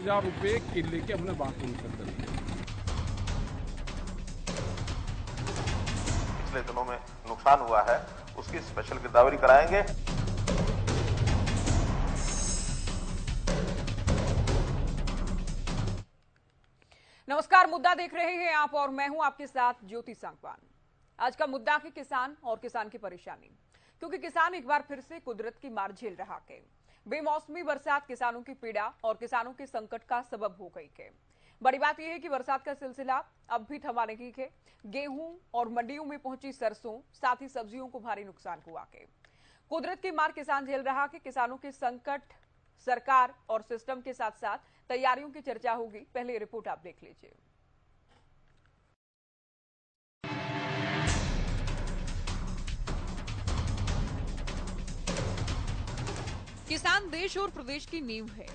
25,000 रुपये किले के हमने बांटून कर दिए। पिछले दिनों में नुकसान हुआ है, उसकी स्पेशल गिरदावरी कराएंगे। नमस्कार, मुद्दा देख रहे हैं आप और मैं हूं आपके साथ ज्योति सांगवान। आज का मुद्दा है किसान और किसान की परेशानी, क्योंकि किसान एक बार फिर से कुदरत की मार झेल रहा है। बेमौसमी बरसात किसानों की पीड़ा और किसानों के संकट का सबब हो गई है। बड़ी बात यह है कि बरसात का सिलसिला अब भी थमा नहीं है। गेहूं और मंडियों में पहुंची सरसों, साथ ही सब्जियों को भारी नुकसान हुआ है। कुदरत की मार किसान झेल रहा है। किसानों के संकट, सरकार और सिस्टम के साथ साथ तैयारियों की चर्चा होगी। पहले ये रिपोर्ट आप देख लीजिए। किसान देश और प्रदेश की नींव है।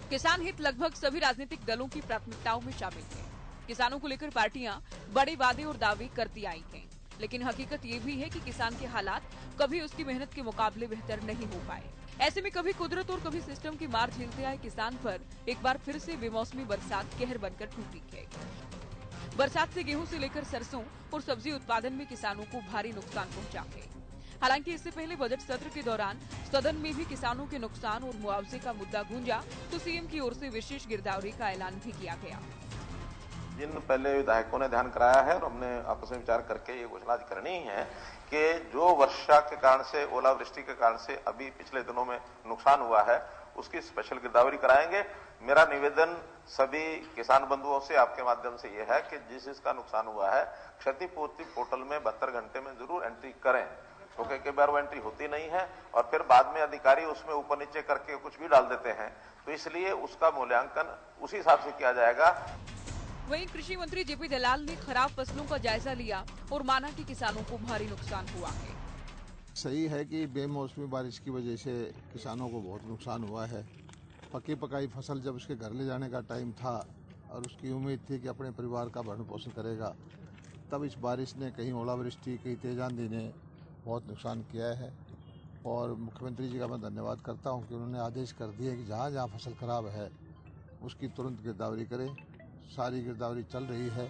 किसान हित लगभग सभी राजनीतिक दलों की प्राथमिकताओं में शामिल है। किसानों को लेकर पार्टियां बड़े वादे और दावे करती आई हैं, लेकिन हकीकत ये भी है कि किसान के हालात कभी उसकी मेहनत के मुकाबले बेहतर नहीं हो पाए। ऐसे में कभी कुदरत और कभी सिस्टम की मार झेलते आए किसान पर एक बार फिर से बेमौसमी बरसात कहर बनकर टूटी है। बरसात से गेहूं से लेकर सरसों और सब्जी उत्पादन में किसानों को भारी नुकसान पहुंचा है। हालांकि इससे पहले बजट सत्र के दौरान सदन में भी किसानों के नुकसान और मुआवजे का मुद्दा गूंजा, तो सीएम की ओर से विशेष गिरदावरी का ऐलान भी किया गया। जिन पहले विधायकों ने ध्यान कराया है और हमने आपस में विचार करके ये घोषणा करनी है कि जो वर्षा के कारण से, ओलावृष्टि के कारण से अभी पिछले दिनों में नुकसान हुआ है, उसकी स्पेशल गिरदावरी कराएंगे। मेरा निवेदन सभी किसान बंधुओं से आपके माध्यम से यह है कि जिसका नुकसान हुआ है, क्षतिपूर्ति पोर्टल में 72 घंटे में जरूर एंट्री करें, क्योंकि कई बार वो एंट्री होती नहीं है और फिर बाद में अधिकारी उसमें ऊपर नीचे करके कुछ भी डाल देते हैं, तो इसलिए उसका मूल्यांकन उसी हिसाब से किया जाएगा। वहीं कृषि मंत्री जेपी दलाल ने खराब फसलों का जायजा लिया और माना कि किसानों को भारी नुकसान हुआ है। सही है कि बेमौसमी बारिश की वजह से किसानों को बहुत नुकसान हुआ है। पकी पकाई फसल जब उसके घर ले जाने का टाइम था और उसकी उम्मीद थी कि अपने परिवार का भरण पोषण करेगा, तब इस बारिश ने, कहीं ओलावृष्टि, कहीं तेज आंधी ने बहुत नुकसान किया है। और मुख्यमंत्री जी का मैं धन्यवाद करता हूं कि उन्होंने आदेश कर दिए कि जहां जहां फसल खराब है उसकी तुरंत गिरदावरी करें। सारी गिरदावरी चल रही है।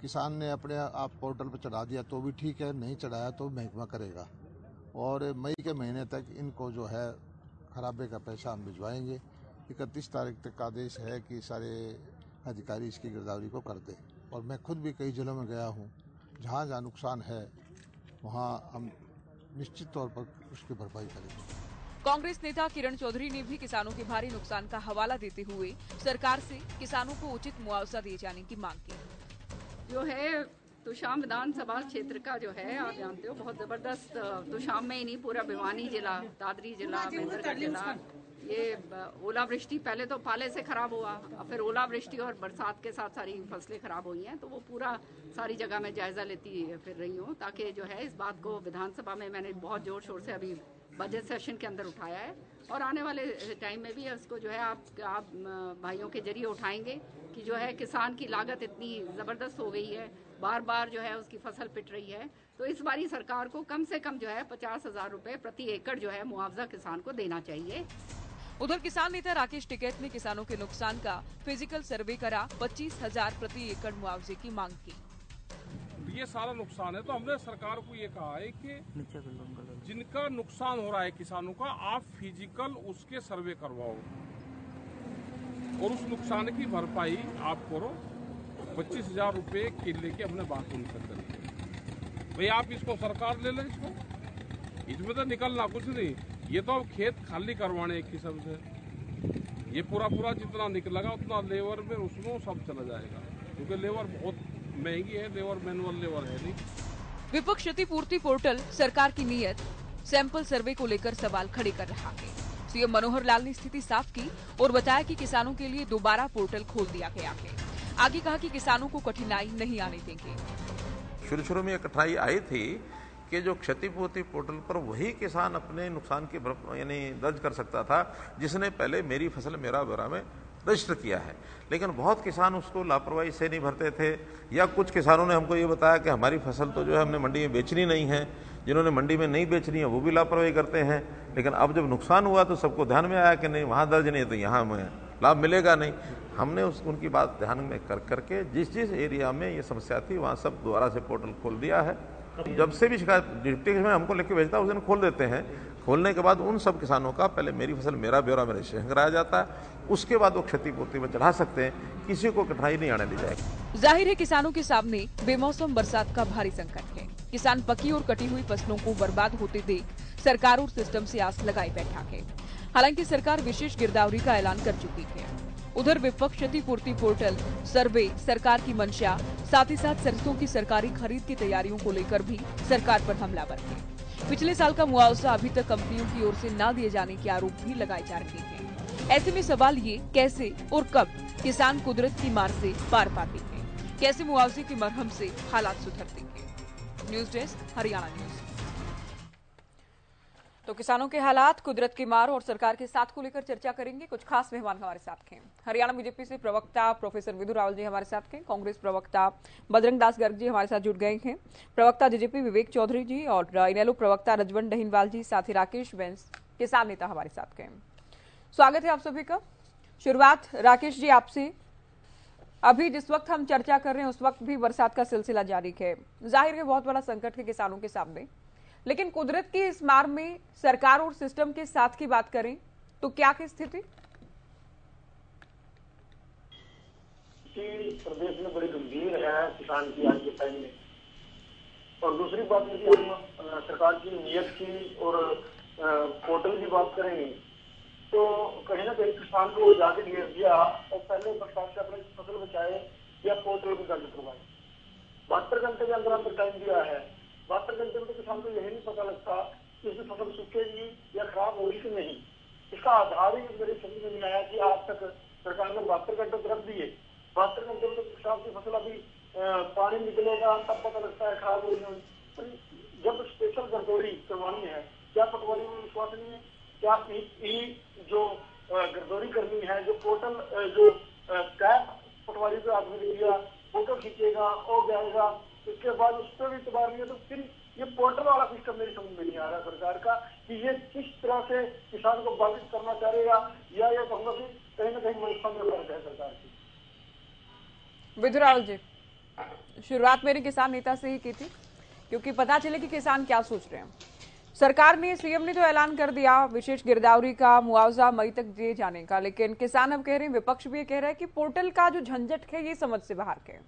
किसान ने अपने आप पोर्टल पर चढ़ा दिया तो भी ठीक है, नहीं चढ़ाया तो महकमा करेगा। और मई के महीने तक इनको जो है खराबे का पैसा हम भिजवाएंगे। 31 तारीख तक का आदेश है कि सारे अधिकारी इसकी गिरदावरी को कर दें। और मैं खुद भी कई जिलों में गया हूँ, जहाँ जहाँ नुकसान है वहाँ हम निश्चित तौर पर उसकी भरपाई करेंगे। कांग्रेस नेता किरण चौधरी ने भी किसानों के भारी नुकसान का हवाला देते हुए सरकार से किसानों को उचित मुआवजा दिए जाने की मांग की। जो है तुशाम विधानसभा क्षेत्र का जो है, आप जानते हो, बहुत जबरदस्त, तुशाम में ही नहीं पूरा भिवानी जिला, दादरी जिला, महेंद्रगढ़ जिला, ये ओलावृष्टि, पहले तो पाले से खराब हुआ, फिर ओलावृष्टि और बरसात के साथ सारी फसलें खराब हुई हैं। तो वो पूरा सारी जगह में जायजा लेती फिर रही हूँ, ताकि जो है इस बात को विधानसभा में मैंने बहुत जोर शोर से अभी बजट सेशन के अंदर उठाया है और आने वाले टाइम में भी इसको जो है आप भाइयों के जरिए उठाएंगे कि जो है किसान की लागत इतनी ज़बरदस्त हो गई है, बार बार जो है उसकी फसल पिट रही है। तो इस बारी सरकार को कम से कम जो है 50,000 रुपये प्रति एकड़ जो है मुआवजा किसान को देना चाहिए। उधर किसान नेता राकेश टिकैत ने किसानों के नुकसान का फिजिकल सर्वे करा, 25,000 प्रति एकड़ मुआवजे की मांग की। ये सारा नुकसान है, तो हमने सरकार को ये कहा है कि जिनका नुकसान हो रहा है किसानों का, आप फिजिकल उसके सर्वे करवाओ और उस नुकसान की भरपाई आप करो। 25,000 रुपये किले के हमने बांटून कर दिए। भाई आप इसको सरकार ले लें, इसमें तो निकलना कुछ नहीं। ये तो अब खेत खाली करवाने एक किस्म से, ये पूरा जितना निकलेगा उतना लेबर में उसमें सब चला जाएगा, क्योंकि लेबर बहुत महंगी है, लेबर मैनुअल लेबर है नहीं। विपक्ष क्षतिपूर्ति पोर्टल, सरकार की नीयत, सैंपल सर्वे को लेकर सवाल खड़े कर रहा है। सीएम मनोहर लाल ने स्थिति साफ की और बताया कि किसानों के लिए दोबारा पोर्टल खोल दिया गया है। आगे कहा कि किसानों को कठिनाई नहीं आने देंगे। शुरू में कठिनाई आई थी कि जो क्षतिपूर्ति पोर्टल पर वही किसान अपने नुकसान की यानी दर्ज कर सकता था जिसने पहले मेरी फसल मेरा ब्यौरा में रजिस्टर किया है, लेकिन बहुत किसान उसको लापरवाही से नहीं भरते थे, या कुछ किसानों ने हमको ये बताया कि हमारी फसल तो जो है हमने मंडी में बेचनी नहीं है। जिन्होंने मंडी में नहीं बेचनी है वो भी लापरवाही करते हैं। लेकिन अब जब नुकसान हुआ तो सबको ध्यान में आया कि नहीं, वहाँ दर्ज नहीं है तो यहाँ मैं लाभ मिलेगा नहीं। हमने उनकी बात ध्यान में करके जिस एरिया में ये समस्या थी वहाँ सब दोबारा से पोर्टल खोल दिया है। जब से भी शिकायत डिप्टी में हमको लेके भेजता है उस दिन खोल देते हैं। खोलने के बाद उन सब किसानों का पहले मेरी फसल मेरा ब्यौरा में रजिस्ट्रेशन कराया जाता है, उसके बाद वो क्षतिपूर्ति में चढ़ा सकते हैं, किसी को कठिनाई नहीं आने दी जाएगी। जाहिर है किसानों के सामने बेमौसम बरसात का भारी संकट है। किसान पकी और कटी हुई फसलों को बर्बाद होते देख सरकार और सिस्टम से आस लगाए बैठा है। हालांकि सरकार विशेष गिरदावरी का ऐलान कर चुकी है। उधर विपक्ष क्षतिपूर्ति पोर्टल, सर्वे, सरकार की मंशा, साथ ही साथ सरसों की सरकारी खरीद की तैयारियों को लेकर भी सरकार पर हमलावर है। पिछले साल का मुआवजा अभी तक कंपनियों की ओर से न दिए जाने के आरोप भी लगाए जा रहे हैं। ऐसे में सवाल ये, कैसे और कब किसान कुदरत की मार से पार पाते हैं, कैसे मुआवजे की मरहम से हालात सुधरते हैं। News desk, Haryana news. तो किसानों के हालात, कुदरत की मार और सरकार के साथ को लेकर चर्चा करेंगे। कुछ खास मेहमान हमारे साथ हैं। हरियाणा बीजेपी से प्रवक्ता प्रोफेसर विधु रावल जी हमारे साथ हैं। कांग्रेस प्रवक्ता बजरंग दास गर्ग जी हमारे साथ जुड़ गए हैं। प्रवक्ता जेजेपी विवेक चौधरी जी और इनेलो प्रवक्ता रजवंत डहीनवाल जी, साथ ही राकेश बैंस किसान नेता हमारे साथ हैं। स्वागत है आप सभी का। शुरुआत राकेश जी आपसे। अभी जिस वक्त हम चर्चा कर रहे हैं उस वक्त भी बरसात का सिलसिला जारी है। जाहिर है बहुत बड़ा संकट है किसानों के सामने, लेकिन कुदरत की इस मार में सरकार और सिस्टम के साथ की बात करें तो क्या की स्थिति? प्रदेश में बड़ी गंभीर है किसान की आज के टाइम में। और दूसरी बात यदि हम सरकार की नीयत की और पोर्टल की बात करेंगे तो कहीं ना कहीं किसान को जाके घेर दिया और पहले बरसात से अपनी फसल बचाए या पोर्टल को दर्ज करवाए। 72 घंटे के अंदर अंदर टाइम दिया है। 72 घंटे में तो किसान को यही नहीं पता लगता कि इसकी फसल सूखेगी या खराब होगी कि नहीं। इसका आधार ही मेरे समझ में नहीं आया कि आज तक सरकार ने 72 घंटे तक रख दिए। 72 घंटे में तो किसान की फसल अभी पानी निकलेगा तब पता लगता है खराब हो रही। जब स्पेशल गर्दौरी करवानी है, क्या पटवारी में विश्वास नहीं है? क्या जो गर्दौरी करनी है, जो पोर्टल जो कैब पटवारी को आदमी दे दिया, फोटो खींचेगा और जाएगा, इसके बाद उस पर भी इतबार नहीं है, तो फिर ये पोर्टल वाला सिस्टम मेरी समझ में नहीं आ रहा सरकार का कि ये किस तरह से किसान को बाधित करना चाह रहेगा या ये कहूँगा कि कहीं ना कहीं व्यवस्था में फर्क है सरकार की। विधु रावल जी, शुरुआत मेरे किसान नेता से ही की थी क्योंकि पता चले कि किसान क्या सोच रहे हैं। सरकार ने, सीएम ने तो ऐलान कर दिया विशेष गिरदावरी का, मुआवजा मई तक दिए जाने का, लेकिन किसान अब कह रहे हैं, विपक्ष भी कह रहा है कि पोर्टल का जो झंझट है ये समझ से बाहर है।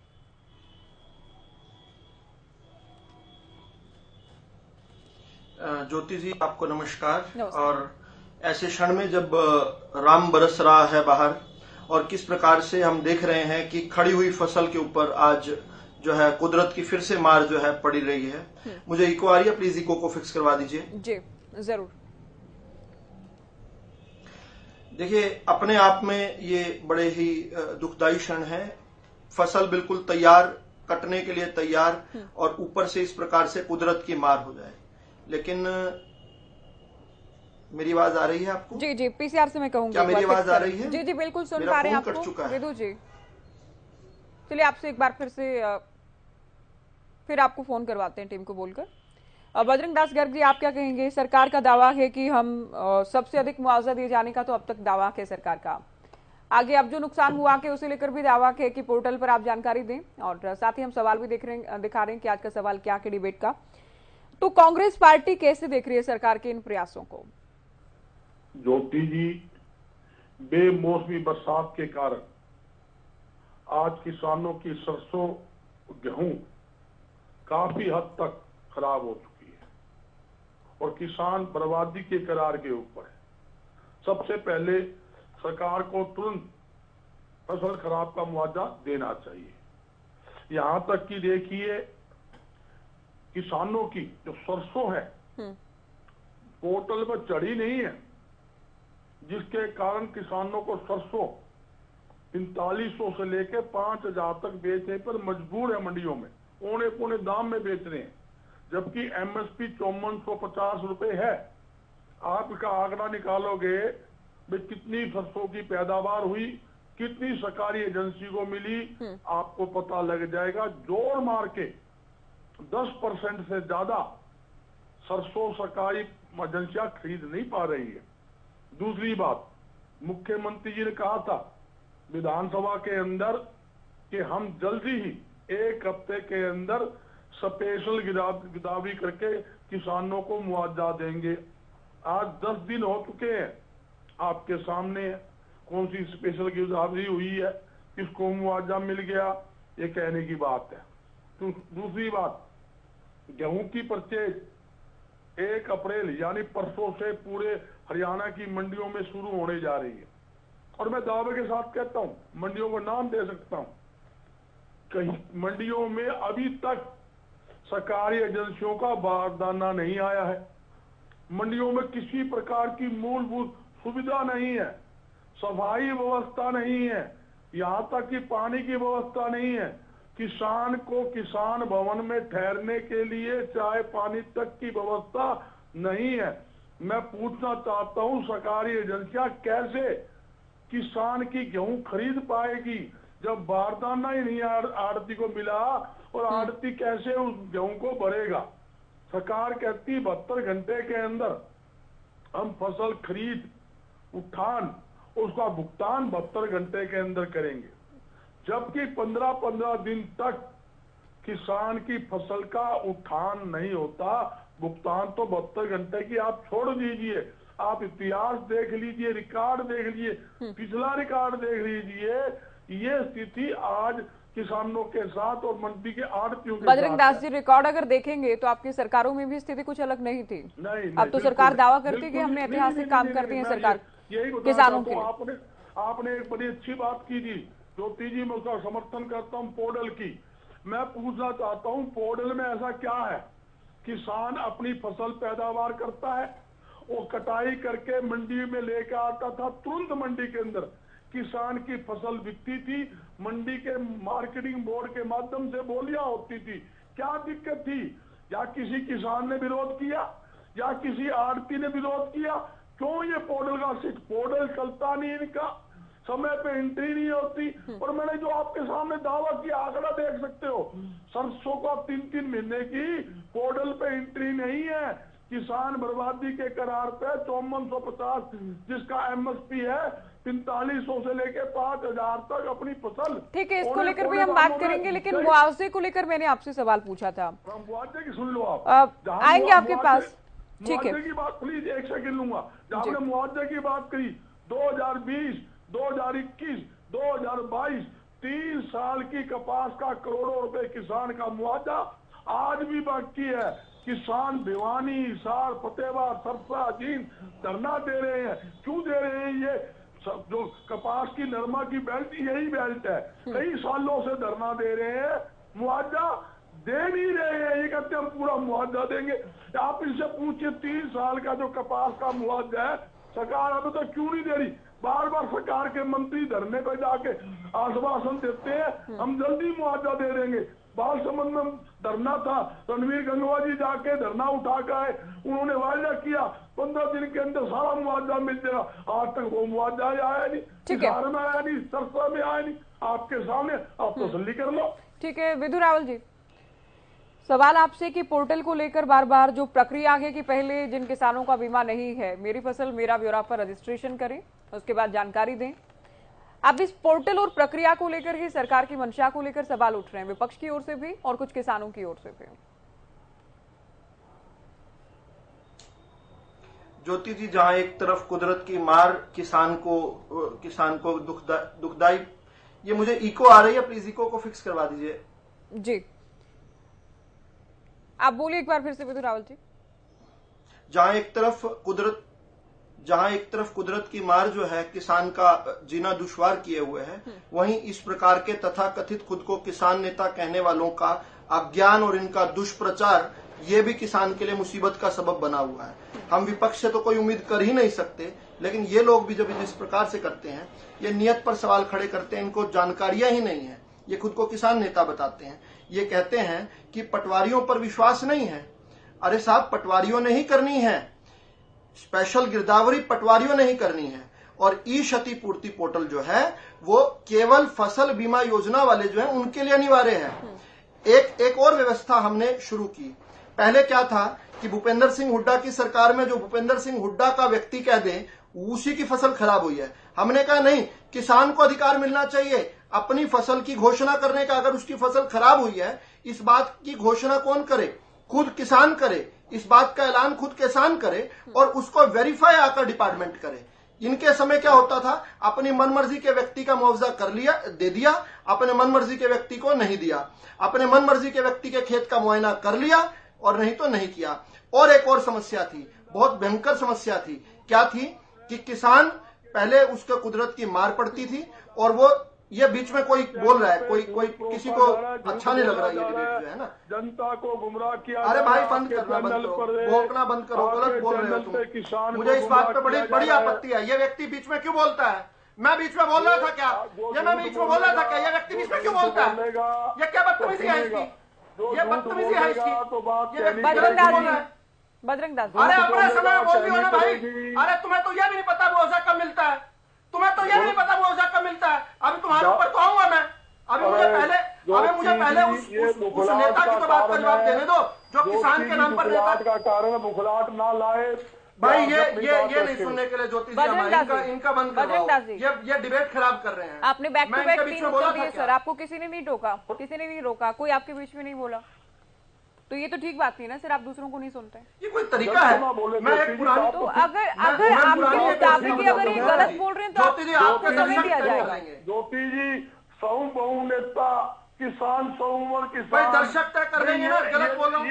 ज्योति जी आपको नमस्कार। और ऐसे क्षण में जब राम बरस रहा है बाहर और किस प्रकार से हम देख रहे हैं कि खड़ी हुई फसल के ऊपर आज जो है कुदरत की फिर से मार जो है पड़ी रही है। मुझे इको आ रही है, प्लीज इको को फिक्स करवा दीजिए। जी जरूर। देखिए अपने आप में ये बड़े ही दुखदायी क्षण है। फसल बिल्कुल तैयार, कटने के लिए तैयार, और ऊपर से इस प्रकार से कुदरत की मार हो जाए। लेकिन मेरी आवाज आ रही है आपको? जी जी, पीसीआर से मैं कहूंगी। क्या मेरी आवाज आ रही है? जी जी बिल्कुल सुन पा रहे हैं आपको विधु जी। चलिए आपसे एक बार फिर आपको फोन करवाते हैं टीम को बोलकर। बजरंग दास गर्ग जी, आप क्या कहेंगे? सरकार का दावा है कि हम सबसे अधिक मुआवजा दिए जाने का तो अब तक दावा है सरकार का। आगे अब जो नुकसान हुआ के उसे लेकर भी दावा है कि पोर्टल पर आप जानकारी दें, और साथ ही हम सवाल भी दिखा रहे हैं कि आज का सवाल क्या के डिबेट का। तो कांग्रेस पार्टी कैसे देख रही है सरकार के इन प्रयासों को? ज्योति जी, बेमौसमी बरसात के कारण आज किसानों की सरसों, गेहूं काफी हद तक खराब हो चुकी है और किसान बर्बादी के करार के ऊपर है। सबसे पहले सरकार को तुरंत फसल खराब का मुआवजा देना चाहिए। यहां तक कि देखिए किसानों की जो सरसों है पोर्टल पर चढ़ी नहीं है, जिसके कारण किसानों को सरसों 4500 से लेकर 5000 तक बेचने पर मजबूर है। मंडियों में पौने पौने दाम में बेच रहे हैं, जबकि एमएसपी 5450 रुपए है। आप इसका आंकड़ा निकालोगे भाई कितनी सरसों की पैदावार हुई, कितनी सरकारी एजेंसी को मिली, आपको पता लग जाएगा। जोर मार के 10% से ज्यादा सरसों सरकारी एजेंसियां खरीद नहीं पा रही है। दूसरी बात, मुख्यमंत्री जी ने कहा था विधानसभा के अंदर कि हम जल्दी ही 1 हफ्ते के अंदर स्पेशल गिरदावरी करके किसानों को मुआवजा देंगे। आज 10 दिन हो चुके हैं, आपके सामने है कौन सी स्पेशल गिरदावरी हुई है, किसको मुआवजा मिल गया, ये कहने की बात है। तो दूसरी बात, गेहूं की परचेज 1 अप्रैल यानी परसों से पूरे हरियाणा की मंडियों में शुरू होने जा रही है। और मैं दावे के साथ कहता हूं, मंडियों को नाम दे सकता हूं, कहीं मंडियों में अभी तक सरकारी एजेंसियों का बारदाना नहीं आया है। मंडियों में किसी प्रकार की मूलभूत सुविधा नहीं है, सफाई व्यवस्था नहीं है, यहाँ तक कि पानी की व्यवस्था नहीं है। किसान को किसान भवन में ठहरने के लिए चाय पानी तक की व्यवस्था नहीं है। मैं पूछना चाहता हूँ, सरकारी एजेंसियां कैसे किसान की गेहूं खरीद पाएगी जब बारदाना ही नहीं आड़ती को मिला, और आड़ती कैसे उस गेहूं को भरेगा। सरकार कहती 72 घंटे के अंदर हम फसल खरीद उठान उसका भुगतान 72 घंटे के अंदर करेंगे, जबकि 15-15 दिन तक किसान की फसल का उठान नहीं होता। भुगतान तो 72 घंटे की आप छोड़ दीजिए, आप इतिहास देख लीजिए, रिकॉर्ड देख लीजिए, पिछला रिकॉर्ड देख लीजिए। ये स्थिति आज किसानों के साथ और मंडी के आड़तियों के बजरंग दास जी, रिकॉर्ड अगर देखेंगे तो आपकी सरकारों में भी स्थिति कुछ अलग नहीं थी। नहीं, अब तो सरकार दावा करती है कि हमने ऐतिहासिक काम करते हैं सरकार किसानों के लिए। आपने एक बड़ी अच्छी बात की थी ज्योति जी, मैं उसका समर्थन करता हूँ पोर्टल की। मैं पूछना चाहता हूँ, पोर्टल में ऐसा क्या है? किसान अपनी फसल पैदावार करता है, वो कटाई करके मंडी में लेकर आता था, तुरंत मंडी के अंदर किसान की फसल बिकती थी, मंडी के मार्केटिंग बोर्ड के माध्यम से बोलियां होती थी। क्या दिक्कत थी? या किसी किसान ने विरोध किया या किसी आड़ती ने विरोध किया? क्यों ये पोर्टल का पोर्टल चलता नहीं, इनका समय पे एंट्री नहीं होती। और मैंने जो आपके सामने दावा किया, आंकड़ा देख सकते हो, सरसों का 3-3 महीने की पोर्टल पे एंट्री नहीं है। किसान बर्बादी के करार पे 5450 जिसका एमएसपी है 4500 से लेके 5000 तक अपनी फसल। ठीक है, इसको लेकर भी हम बात करेंगे, लेकिन मुआवजे को लेकर मैंने आपसे सवाल पूछा था। मुआवजे की सुन लो आप, आएंगे आपके पास। ठीक है, मुआवजे की बात प्लीज 1 सेकंड लूंगा। जहाँ हमने मुआवजे की बात करी 2020, 2021, 2022 3 साल की कपास का करोड़ों रुपए किसान का मुआवजा आज भी बाकी है। किसान भिवानी, हिसार, फतेहाबाद, सरसा, जींद धरना दे रहे हैं। क्यों दे रहे हैं? ये जो कपास की नरमा की बेल्ट, यही बेल्ट है, कई सालों से धरना दे रहे हैं, मुआवजा दे नहीं रहे हैं। ये कहते हम पूरा मुआवजा देंगे। आप इनसे पूछिए 3 साल का जो कपास का मुआवजा है सरकार अभी तक क्यों नहीं दे रही? बार बार सरकार के मंत्री धरने पर जाके आश्वासन देते हैं हम जल्दी मुआवजा दे देंगे। बालसमंद में धरना था, रणवीर गंगवा जी जाके धरना उठा के आए, उन्होंने वायदा किया 15 दिन के अंदर सारा मुआवजा मिल जाएगा। आज तक वो मुआवजा आया नहीं, बिहार में आया नहीं, सरसा में आया नहीं। आपके सामने आप तसल्ली कर लो। ठीक है विधु रावल जी, सवाल आपसे कि पोर्टल को लेकर बार बार जो प्रक्रिया है कि पहले जिन किसानों का बीमा नहीं है, मेरी फसल मेरा ब्यौरा पर रजिस्ट्रेशन करें, उसके बाद जानकारी दें। अब इस पोर्टल और प्रक्रिया को लेकर ही सरकार की मंशा को लेकर सवाल उठ रहे हैं, विपक्ष की ओर से भी और कुछ किसानों की ओर से भी। ज्योति जी, जहां एक तरफ कुदरत की मार किसान को दुखदाई, ये मुझे इको आ रही है, प्लीज इको को फिक्स करवा दीजिए। जी आप बोलिए एक बार फिर से विधु रावल जी। जहां एक तरफ कुदरत की मार जो है किसान का जीना दुश्वार किए हुए है, वहीं इस प्रकार के तथाकथित खुद को किसान नेता कहने वालों का अज्ञान और इनका दुष्प्रचार, ये भी किसान के लिए मुसीबत का सबब बना हुआ है। हम विपक्ष से तो कोई उम्मीद कर ही नहीं सकते, लेकिन ये लोग भी जब जिस प्रकार से करते हैं, ये नियत पर सवाल खड़े करते हैं, इनको जानकारियां ही नहीं है। ये खुद को किसान नेता बताते हैं, ये कहते हैं कि पटवारियों पर विश्वास नहीं है। अरे साहब, पटवारियों ने ही करनी है, स्पेशल गिरदावरी पटवारियों ने ही करनी है। और ई क्षतिपूर्ति पोर्टल जो है वो केवल फसल बीमा योजना वाले जो है उनके लिए अनिवार्य है। एक और व्यवस्था हमने शुरू की, पहले क्या था कि भूपेंद्र सिंह हुड्डा की सरकार में जो भूपेंद्र सिंह हुड्डा का व्यक्ति कह दे उसी की फसल खराब हुई है। हमने कहा नहीं, किसान को अधिकार मिलना चाहिए अपनी फसल की घोषणा करने का। अगर उसकी फसल खराब हुई है, इस बात की घोषणा कौन करे? खुद किसान करे। इस बात का ऐलान खुद किसान करे और उसको वेरीफाई आकर डिपार्टमेंट करे। इनके समय क्या होता था, अपनी मनमर्जी के व्यक्ति का मुआवजा कर लिया, दे दिया, अपने मनमर्जी के व्यक्ति को नहीं दिया, अपने मनमर्जी के व्यक्ति के खेत का मुआयना कर लिया और नहीं तो नहीं किया। और एक और समस्या थी, बहुत भयंकर समस्या थी। क्या थी कि किसान पहले उसके कुदरत की मार पड़ती थी और वो ये बीच में कोई बोल रहा है, कोई किसी को अच्छा नहीं लग रहा ये डिबेट जो है ना, जनता को गुमराह किया। अरे भाई बंद करना बंद करो, भोंकना बंद करो, गलत बोल रहे हो तुम। मुझे इस बात पे बड़ी आपत्ति है, ये व्यक्ति बीच में क्यों बोलता है? मैं बीच में बोल रहा था क्या? मैं बीच में बोल रहा था क्या? ये व्यक्ति बीच में क्यों बोलता है? ये क्या बदतमीजी है इसकी? ये बदतमीजी है इसकी। बजरंग दास, अरे अपने समय बोल रही हो ना भाई। अरे तुम्हें तो यह भी नहीं पता मुआवजा कब मिलता है, तुम्हें तो यह भी नहीं पता मुआवजा कब मिलता है। अभी तुम्हारे ऊपर तो आऊंगा मैं। अभी मुझे पहले उस नेता की तो बात का जवाब देने दो जो किसान के नाम पर नेता का कारण बुखलाहट ना लाए। भाई ये नहीं सुनने के लिए ज्योति जी इनका बंद करो। ये डिबेट खराब कर रहे हैं। आपने बैक टू बैक 3 उत्तर दिए सर, आपको किसी ने नहीं टोका, किसी ने नहीं रोका, कोई आपके बीच में नहीं बोला, तो ये तो ठीक बात नहीं ना सर, आप दूसरों को नहीं सुनते। ये कोई तरीका है? मैं एक पुरानी तो अगर आपके मुताबिक अगर ये गलत बोल रहे हैं तो आपको समय दिया जाएगा। ज्योति जी सौ बहु नेता किसान सौमर किसान भाई दर्शक तय कर रहे हैं ना, गलत बोल रहा हूँ,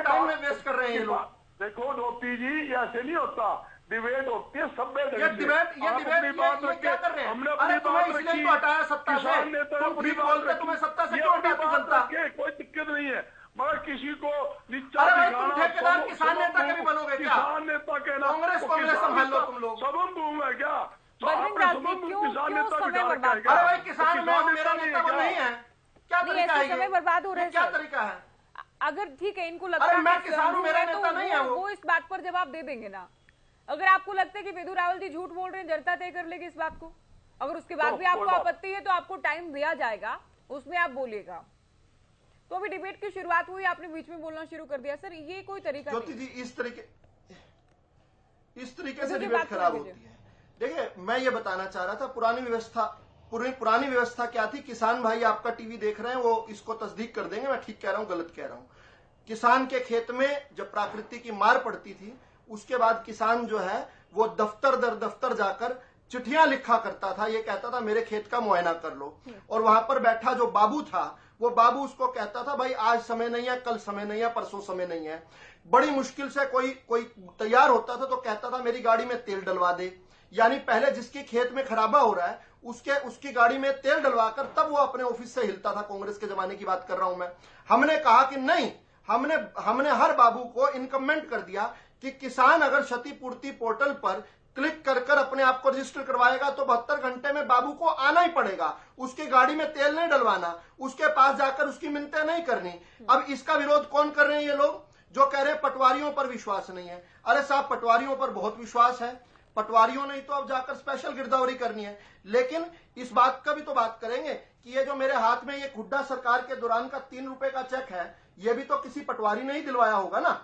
टाइम में वेस्ट कर रहे हैं ये लोग। देखो ज्योति जी ऐसे नहीं होता, डिबेट होती है सभ्य ये डिबेट क्या कर रहे हैं? हमने अरे तुम्हें इसलिए तो हटाया सत्ता से, तुम ठीक बोलते, तुम्हें सत्ता से क्यों हटाती जनता? कोई दिक्कत नहीं है, मगर किसी को नीचा अरे भाई तुम ठेकेदार किसान नेता कभी बनोगे क्या? किसान नेता के नाम कांग्रेस संभाल लो तुम लोग। सबम बूम है क्या? बजरंग दास जी क्यों समय बर्बाद? अरे भाई किसान में मेरा नेता को नहीं है, क्या तरीका है? समय बर्बाद हो रहा है, क्या तरीका है? अगर ठीक है इनको लगता है मैं किसान हूं, मेरा नेता नहीं है वो इस बात पर जवाब दे देंगे ना। अगर आपको लगता है कि वेदु रावल जी झूठ बोल रहे हैं, जनता तय कर लेगी इस बात को। अगर उसके बाद भी आपको आपत्ति है तो आपको टाइम दिया जाएगा, उसमें आप बोलिएगा। तो अभी डिबेट की शुरुआत हुई, आपने बीच में बोलना शुरू कर दिया। सर ये कोई तरीका ज्योति जी इस तरीके से डिबेट खराब होती है। देखिए मैं ये बताना चाह रहा था, पुरानी व्यवस्था क्या थी? किसान भाई आपका टीवी देख रहे हैं, वो इसको तस्दीक कर देंगे, मैं ठीक कह रहा हूं गलत कह रहा हूं। किसान के खेत में जब प्रकृति की मार पड़ती थी, उसके बाद किसान जो है वो दफ्तर दर दफ्तर जाकर चिट्ठियां लिखा करता था, ये कहता था मेरे खेत का मुआयना कर लो। और वहां पर बैठा जो बाबू था, वो बाबू उसको कहता था भाई आज समय नहीं है, कल समय नहीं है, परसों समय नहीं है। बड़ी मुश्किल से कोई तैयार होता था तो कहता था मेरी गाड़ी में तेल डलवा दे। यानी पहले जिसके खेत में खराबा हो रहा है उसकी गाड़ी में तेल डलवाकर तब वो अपने ऑफिस से हिलता था। कांग्रेस के जमाने की बात कर रहा हूं मैं। हमने कहा कि नहीं, हमने हर बाबू को इनकमेंट कर दिया कि किसान अगर क्षतिपूर्ति पोर्टल पर क्लिक कर अपने आप को रजिस्टर करवाएगा तो 72 घंटे में बाबू को आना ही पड़ेगा। उसकी गाड़ी में तेल नहीं डलवाना, उसके पास जाकर उसकी मिन्नतें नहीं करनी। अब इसका विरोध कौन कर रहे हैं? ये लोग जो कह रहे हैं पटवारियों पर विश्वास नहीं है। अरे साहब पटवारियों पर बहुत विश्वास है, पटवारियों नहीं तो अब जाकर स्पेशल गिरदावरी करनी है। लेकिन इस बात का भी तो बात करेंगे कि ये जो मेरे हाथ में ये हुड्डा सरकार के दौरान का 3 रुपए का चेक है, ये भी तो किसी पटवारी ने ही दिलवाया होगा ना।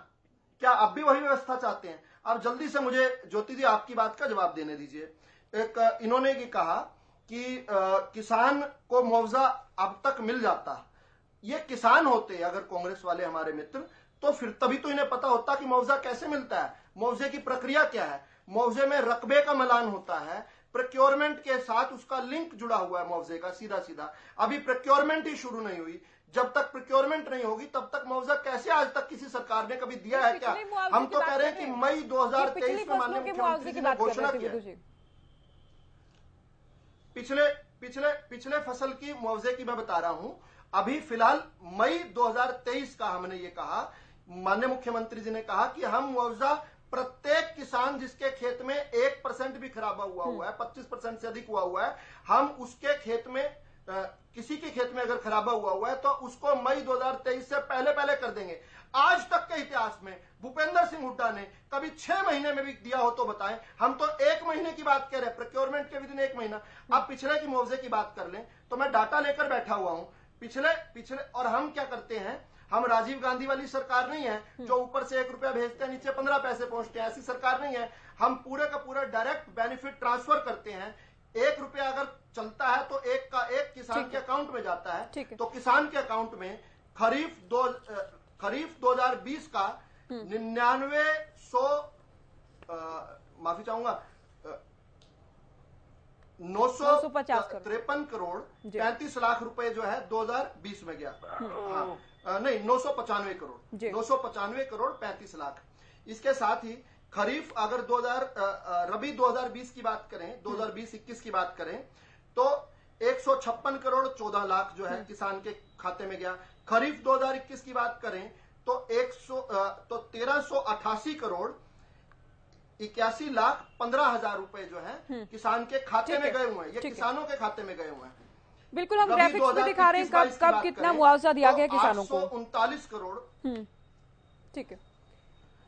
क्या अब भी वही व्यवस्था चाहते हैं? अब जल्दी से मुझे ज्योति जी आपकी बात का जवाब देने दीजिए। एक इन्होंने ये कहा कि किसान को मुआवजा अब तक मिल जाता। ये किसान होते अगर कांग्रेस वाले हमारे मित्र, तो फिर तभी तो इन्हें पता होता कि मुआवजा कैसे मिलता है, मुआवजे की प्रक्रिया क्या है। मुआवजे में रकबे का मिलान होता है, प्रोक्योरमेंट के साथ उसका लिंक जुड़ा हुआ है मुआवजे का सीधा सीधा। अभी प्रोक्योरमेंट ही शुरू नहीं हुई। जब तक प्रोक्योरमेंट नहीं होगी तब तक मुआवजा कैसे आज तक किसी सरकार ने कभी दिया है क्या? हम तो कह रहे हैं कि मई 2023 में माननीय मुख्यमंत्री जी ने घोषणा की है। पिछले फसल की मुआवजे की मैं बता रहा हूं। अभी फिलहाल मई 2023 का हमने ये कहा, माननीय मुख्यमंत्री जी ने कहा कि हम मुआवजा प्रत्येक किसान जिसके खेत में 1% भी खराबा हुआ है, 25% से अधिक हुआ है, हम उसके खेत में किसी के खेत में अगर खराबा हुआ है तो उसको मई 2023 से पहले कर देंगे। आज तक के इतिहास में भूपेंद्र सिंह हुड्डा ने कभी 6 महीने में भी दिया हो तो बताएं। हम तो 1 महीने की बात कह रहे हैं, प्रोक्योरमेंट के विदिन 1 महीना। अब पिछले की मुआवजे की बात कर लें तो मैं डाटा लेकर बैठा हुआ हूं। पिछले और हम क्या करते हैं, हम राजीव गांधी वाली सरकार नहीं है जो ऊपर से 1 रुपया भेजते हैं नीचे 15 पैसे पहुंचते हैं, ऐसी सरकार नहीं है। हम पूरे का पूरा डायरेक्ट बेनिफिट ट्रांसफर करते हैं। 1 रुपया अगर चलता है तो एक का एक किसान के अकाउंट में जाता है, तो किसान के अकाउंट में खरीफ 2020 का 953 करोड़ 35 लाख रुपए जो है 2020 में गया। नहीं, 995 करोड़ 35 लाख। इसके साथ ही खरीफ अगर रबी 2020 की बात करें, 2020-21 की बात करें तो 156 करोड़ 14 लाख जो है किसान के खाते में गया। खरीफ 2021 की बात करें तो 1388 करोड़ 81 लाख 15 हजार रुपए जो है किसान के खाते में गए हुए हैं। ये किसानों के खाते में गए हुए हैं। बिल्कुल, हम ग्राफिक्स में दिखा रहे हैं कब कितना मुआवजा दिया गया किसानों को। 39 करोड़। ठीक है।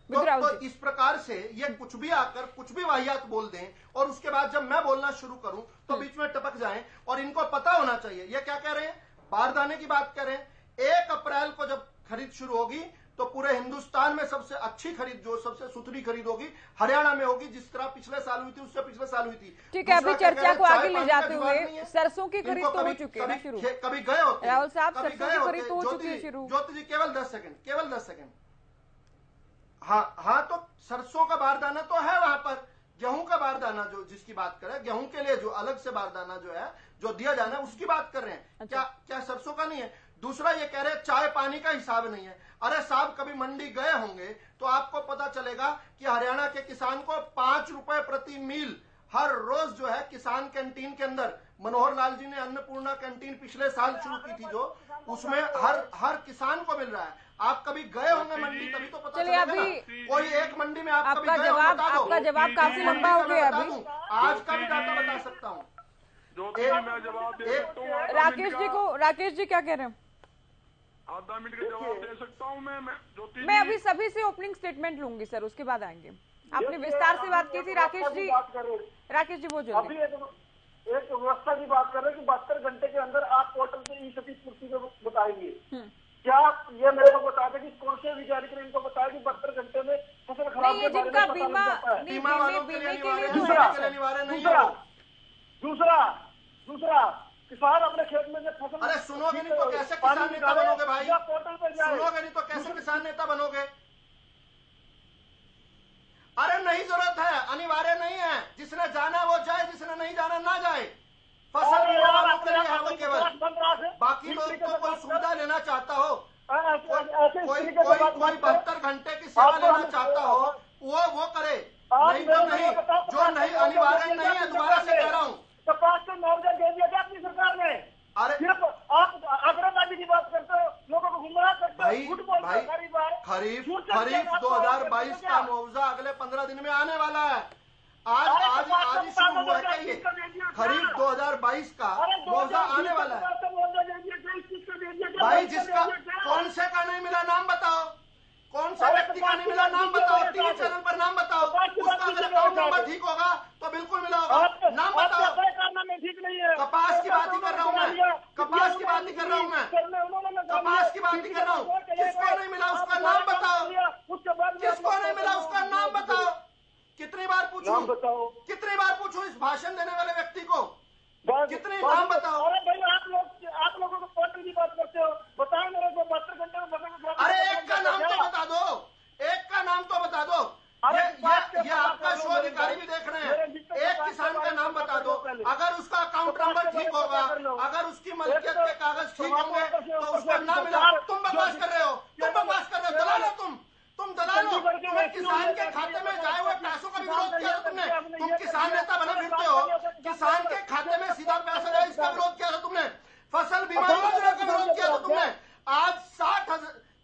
तो इस प्रकार से ये कुछ भी आकर कुछ भी वाहियात बोल दें और उसके बाद जब मैं बोलना शुरू करूं तो बीच में टपक जाएं। और इनको पता होना चाहिए ये क्या कह रहे हैं, बारदाने की बात करें। 1 अप्रैल को जब खरीद शुरू होगी तो पूरे हिंदुस्तान में सबसे अच्छी खरीद, जो सबसे सुथरी खरीद होगी, हरियाणा में होगी, जिस तरह पिछले साल हुई थी, उससे पिछले साल हुई थी। ठीक है, अभी चर्चा को आगे ले जाते हुए सरसों की खरीद तो हो चुकी है शुरू। कभी गए होते राहुल साहब, सरसों की खरीद तो हो चुकी है शुरू। ज्योति जी केवल 10 सेकंड। हाँ, तो सरसों का बारदाना तो है वहां पर। गेहूं का बारदाना जो जिसकी बात करें, गेहूं के लिए जो अलग से बारदाना जो है जो दिया जाना है उसकी बात कर रहे हैं। क्या सरसों का नहीं है? दूसरा ये कह रहे हैं चाय पानी का हिसाब नहीं है। अरे साहब, कभी मंडी गए होंगे तो आपको पता चलेगा कि हरियाणा के किसान को 5 रुपए प्रति मील हर रोज जो है किसान कैंटीन के अंदर, मनोहर लाल जी ने अन्नपूर्णा कैंटीन पिछले साल शुरू की थी जो, उसमें हर किसान को मिल रहा है। आप कभी गए होंगे मंडी, तभी तो पता चलेगा ना। कोई एक मंडी में आप कभी गए हो, बता दो। आपका जवाब काफी लंबा हो गया अभी। आज का भी डाटा बता सकता हूँ। राकेश जी क्या कह रहे हैं? आधा मिनट का जवाब दे सकता हूँ मैं अभी सभी से ओपनिंग स्टेटमेंट लूंगी सर, उसके बाद आएंगे। आपने विस्तार से बात की थी राकेश जी वो जल्दी। अभी एक व्यवस्था की बात कर रहे हैं कि 72 घंटे के अंदर आप पोर्टल से ई सभी पूर्ति को बताएंगे। क्या ये मेरे को बता दें कि कौन से विचार करें, इनको बताया कि 72 घंटे में फसल खराब के बारे में बीमा वालों के लिए दूसरा किसान अपने खेत में जब फसल, अरे सुनोगे नहीं तो कैसे किसान नेता बनोगे भाई? पोर्टल पर सुनोगे नहीं तो कैसे किसान नेता बनोगे? अरे नहीं जरूरत है, अनिवार्य नहीं है। जिसने जाना वो जाए, जिसने नहीं जाना ना जाए। फसल बीमा वालों के लिए है वो केवल। बाकी लोग को कोई सुविधा लेना चाहता हो, कोई 72 घंटे की सेवा लेना चाहता हो वो करे, नहीं तो नहीं। जो नहीं, अनिवार्य नहीं है, दोबारा से कह रहा हूँ। कपास को मुआवजा दे दिया क्या अपनी सरकार ने? अरे सिर्फ आप आग्रहवादी की बात करते हो, लोगों को गुमराह करते हो, झूठ बोलते हो। खरीफ 2022 का मुआवजा अगले 15 दिन में आने वाला है। आज ही शुरू हुआ है ये खरीफ 2022 का मुआवजा आने वाला है भाई। जिसका कौन से का नहीं मिला नाम बताओ, कौन सा व्यक्ति का नहीं मिला नाम बताओ, टीवी चैनल पर नाम बताओ। उसका अगर अकाउंट नंबर ठीक होगा तो बिल्कुल मिला होगा, नाम बताओ। कपास की बात ही कर रहा हूँ मैं, कपास की बात ही कर रहा हूँ मैं, कपास की बात ही कर रहा हूँ। किसको नहीं मिला उसका नाम बताओ, किसको नहीं मिला उसका नाम बताओ। कितनी बार पूछूं इस भाषण देने वाले व्यक्ति को, कितनी नाम बताओ। आप लोगों को पोर्टल की बात करते हो, बताओ मेरे को 72 घंटे में। अरे एक का नाम तो बता दो, एक का नाम तो बता दो। ये आपका शो अधिकारी भी देख रहे हैं। एक किसान का नाम बता दो, अगर उसका अकाउंट नंबर ठीक होगा, अगर उसकी मलकियत के कागज ठीक होंगे तो उसका नाम मिला। तुम बकवास कर रहे हो, दलाल हो तुम दलाल हो। तुम्हें किसान के खाते में जाए हुए पैसों का भी विरोध किया था तुमने। तुम किसान नेता बने फिरते हो, किसान के खाते में सीधा पैसा जाए इसका विरोध किया था तुमने। फसल बीमा योजना का विरोध किया था तुमने। आज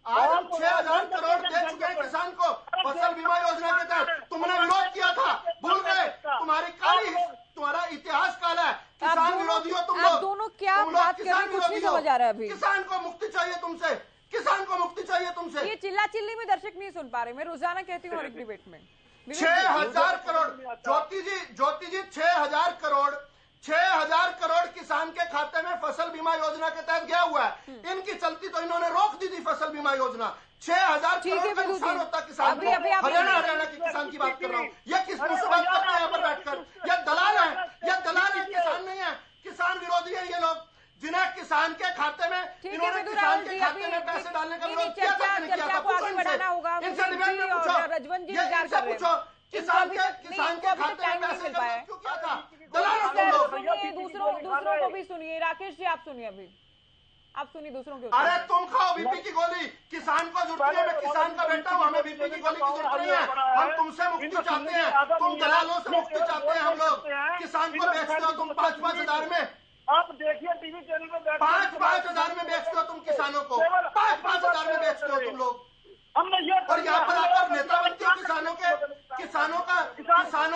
6,000 करोड़ दे चुके हैं किसान को फसल बीमा योजना के तहत। तुमने विरोध किया था, भूल गए? तुम्हारा इतिहास काला है। किसान विरोधी हो तुम लोग। दोनों क्या बात कर रहे हैं, कुछ नहीं समझ आ रहा है अभी। किसान को मुक्ति चाहिए तुमसे, किसान को मुक्ति चाहिए तुमसे। ये चिल्ला चिल्ली में दर्शक नहीं सुन पा रहे। मैं रोजाना कहती हूँ हर एक डिबेट में 6,000 करोड़। ज्योति जी 6,000 करोड़ 6,000 करोड़ किसान के खाते में फसल बीमा योजना के तहत गया हुआ है। इनकी चलती तो इन्होंने रोक दी थी फसल बीमा योजना। 6,000 करोड़ का नुकसान होता किसान को। हरियाणा के किसान की बात कर रहा हूँ। ये किस मुंह से बात करते हैं यहाँ पर बैठकर? ये दलाल है, ये दलाल है, किसान नहीं है। किसान विरोधी है ये लोग, जिन्हें किसान के खाते में, इन्होंने किसान के खाते में पैसे डालने का विरोध किया था, नहीं किया था? पूछो इनसे डिबेट में पूछो, किसान के खाते में पैसे का विरोध क्यों किया था? दलाल हो तुम लोग। दूसरों को भी सुनिए। राकेश जी आप सुनिए, अभी आप सुनिए दूसरों के। अरे तुम खाओ बीपी की गोली, किसान को जुटने में, किसान का बेटा हूं, हमें बीपी की गोली की जरूरत नहीं है। हम तुमसे मुक्ति चाहते हैं, तुम दलालों से मुक्ति चाहते हैं। हम लोग किसान को बेचते हो तुम 5-5 हजार में। आप देखिए टीवी चैनल में 5-5 हजार में बेचते हो तुम किसानों को, 5-5 हजार में बेचते हो तुम लोग। हमने ये और यहाँ पर आकर नेता बनते हो किसानों के। किसानों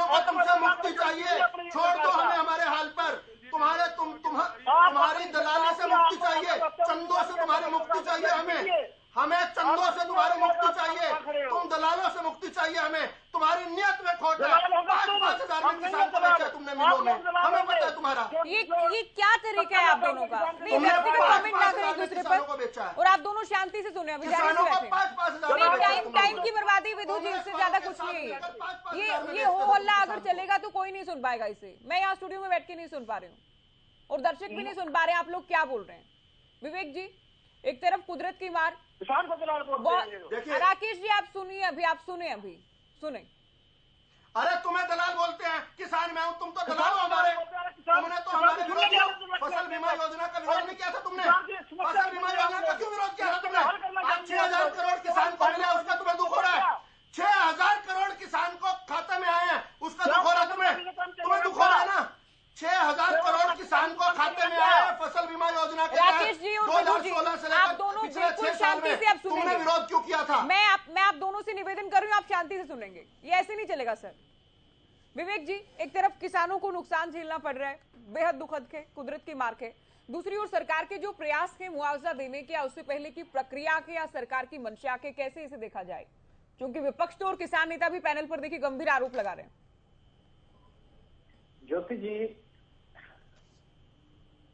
को तुमसे मुक्ति चाहिए। छोड़ दो हमें हमारे हाल पर। तुम्हारी दलाली से मुक्ति चाहिए, चंदों से तुम्हारी मुक्ति चाहिए। हमें चंदों से तुम्हारी मुक्ति चाहिए, तुम दलालों से मुक्ति चाहिए हमें। तुम्हारी नियत में खोट है। 5-5 हजार में किसान को बेचा तुमने मिलों में, हमें पता है तुम्हारा। ये क्या तरीका है आप दोनों का? नहीं, व्यक्तिगत कमेंट ना करें एक दूसरे पर, और आप दोनों शांति से सुने। अभी टाइम की बर्बादी विधु जी, इससे ज्यादा कुछ नहीं है। ये हो हल्ला अगर चलेगा तो कोई नहीं सुन पाएगा इसे। मैं यहाँ स्टूडियो में बैठ के नहीं सुन पा रही हूँ और दर्शक भी नहीं सुन पा रहे आप लोग क्या बोल रहे हैं। विवेक जी, एक तरफ कुदरत की मार, राकेश जी आप सुनिए, अभी सुने। अरे तुम्हें दलाल बोलते हैं, किसान मैं हूं, तुम तो दलाल हो हमारे। तुमने तो हमारे विरोध, फसल बीमा योजना का विरोध नहीं किया था तुमने? फसल बीमा योजना का क्यों विरोध किया था तुमने? आज 6,000 करोड़ किसान को मिला, उसका तुम्हें दुख हो रहा है। 6,000 करोड़ किसान को खाते में आए हैं, उसका दुख हो रहा है तुम्हें दुख हो रहा है ना? 6,000 करोड़ किसान को खाते में आया है फसल बीमा योजना के तहत 2016 से लेकर पिछले 6 साल में। तुमने विरोध क्यों किया था? मैं आप दोनों से निवेदन कर रही हूँ, आप शांति से सुनेंगे। ये ऐसे नहीं चलेगा सर। विवेक जी, एक तरफ किसानों को नुकसान झेलना पड़ रहा है बेहद दुखद के, कुदरत की मार के। दूसरी ओर सरकार के जो प्रयास है मुआवजा देने के या उससे पहले की प्रक्रिया के या सरकार की मंशा के, कैसे इसे देखा जाए? क्योंकि विपक्ष तो और किसान नेता भी पैनल पर देखिए गंभीर आरोप लगा रहे हैं। ज्योति जी,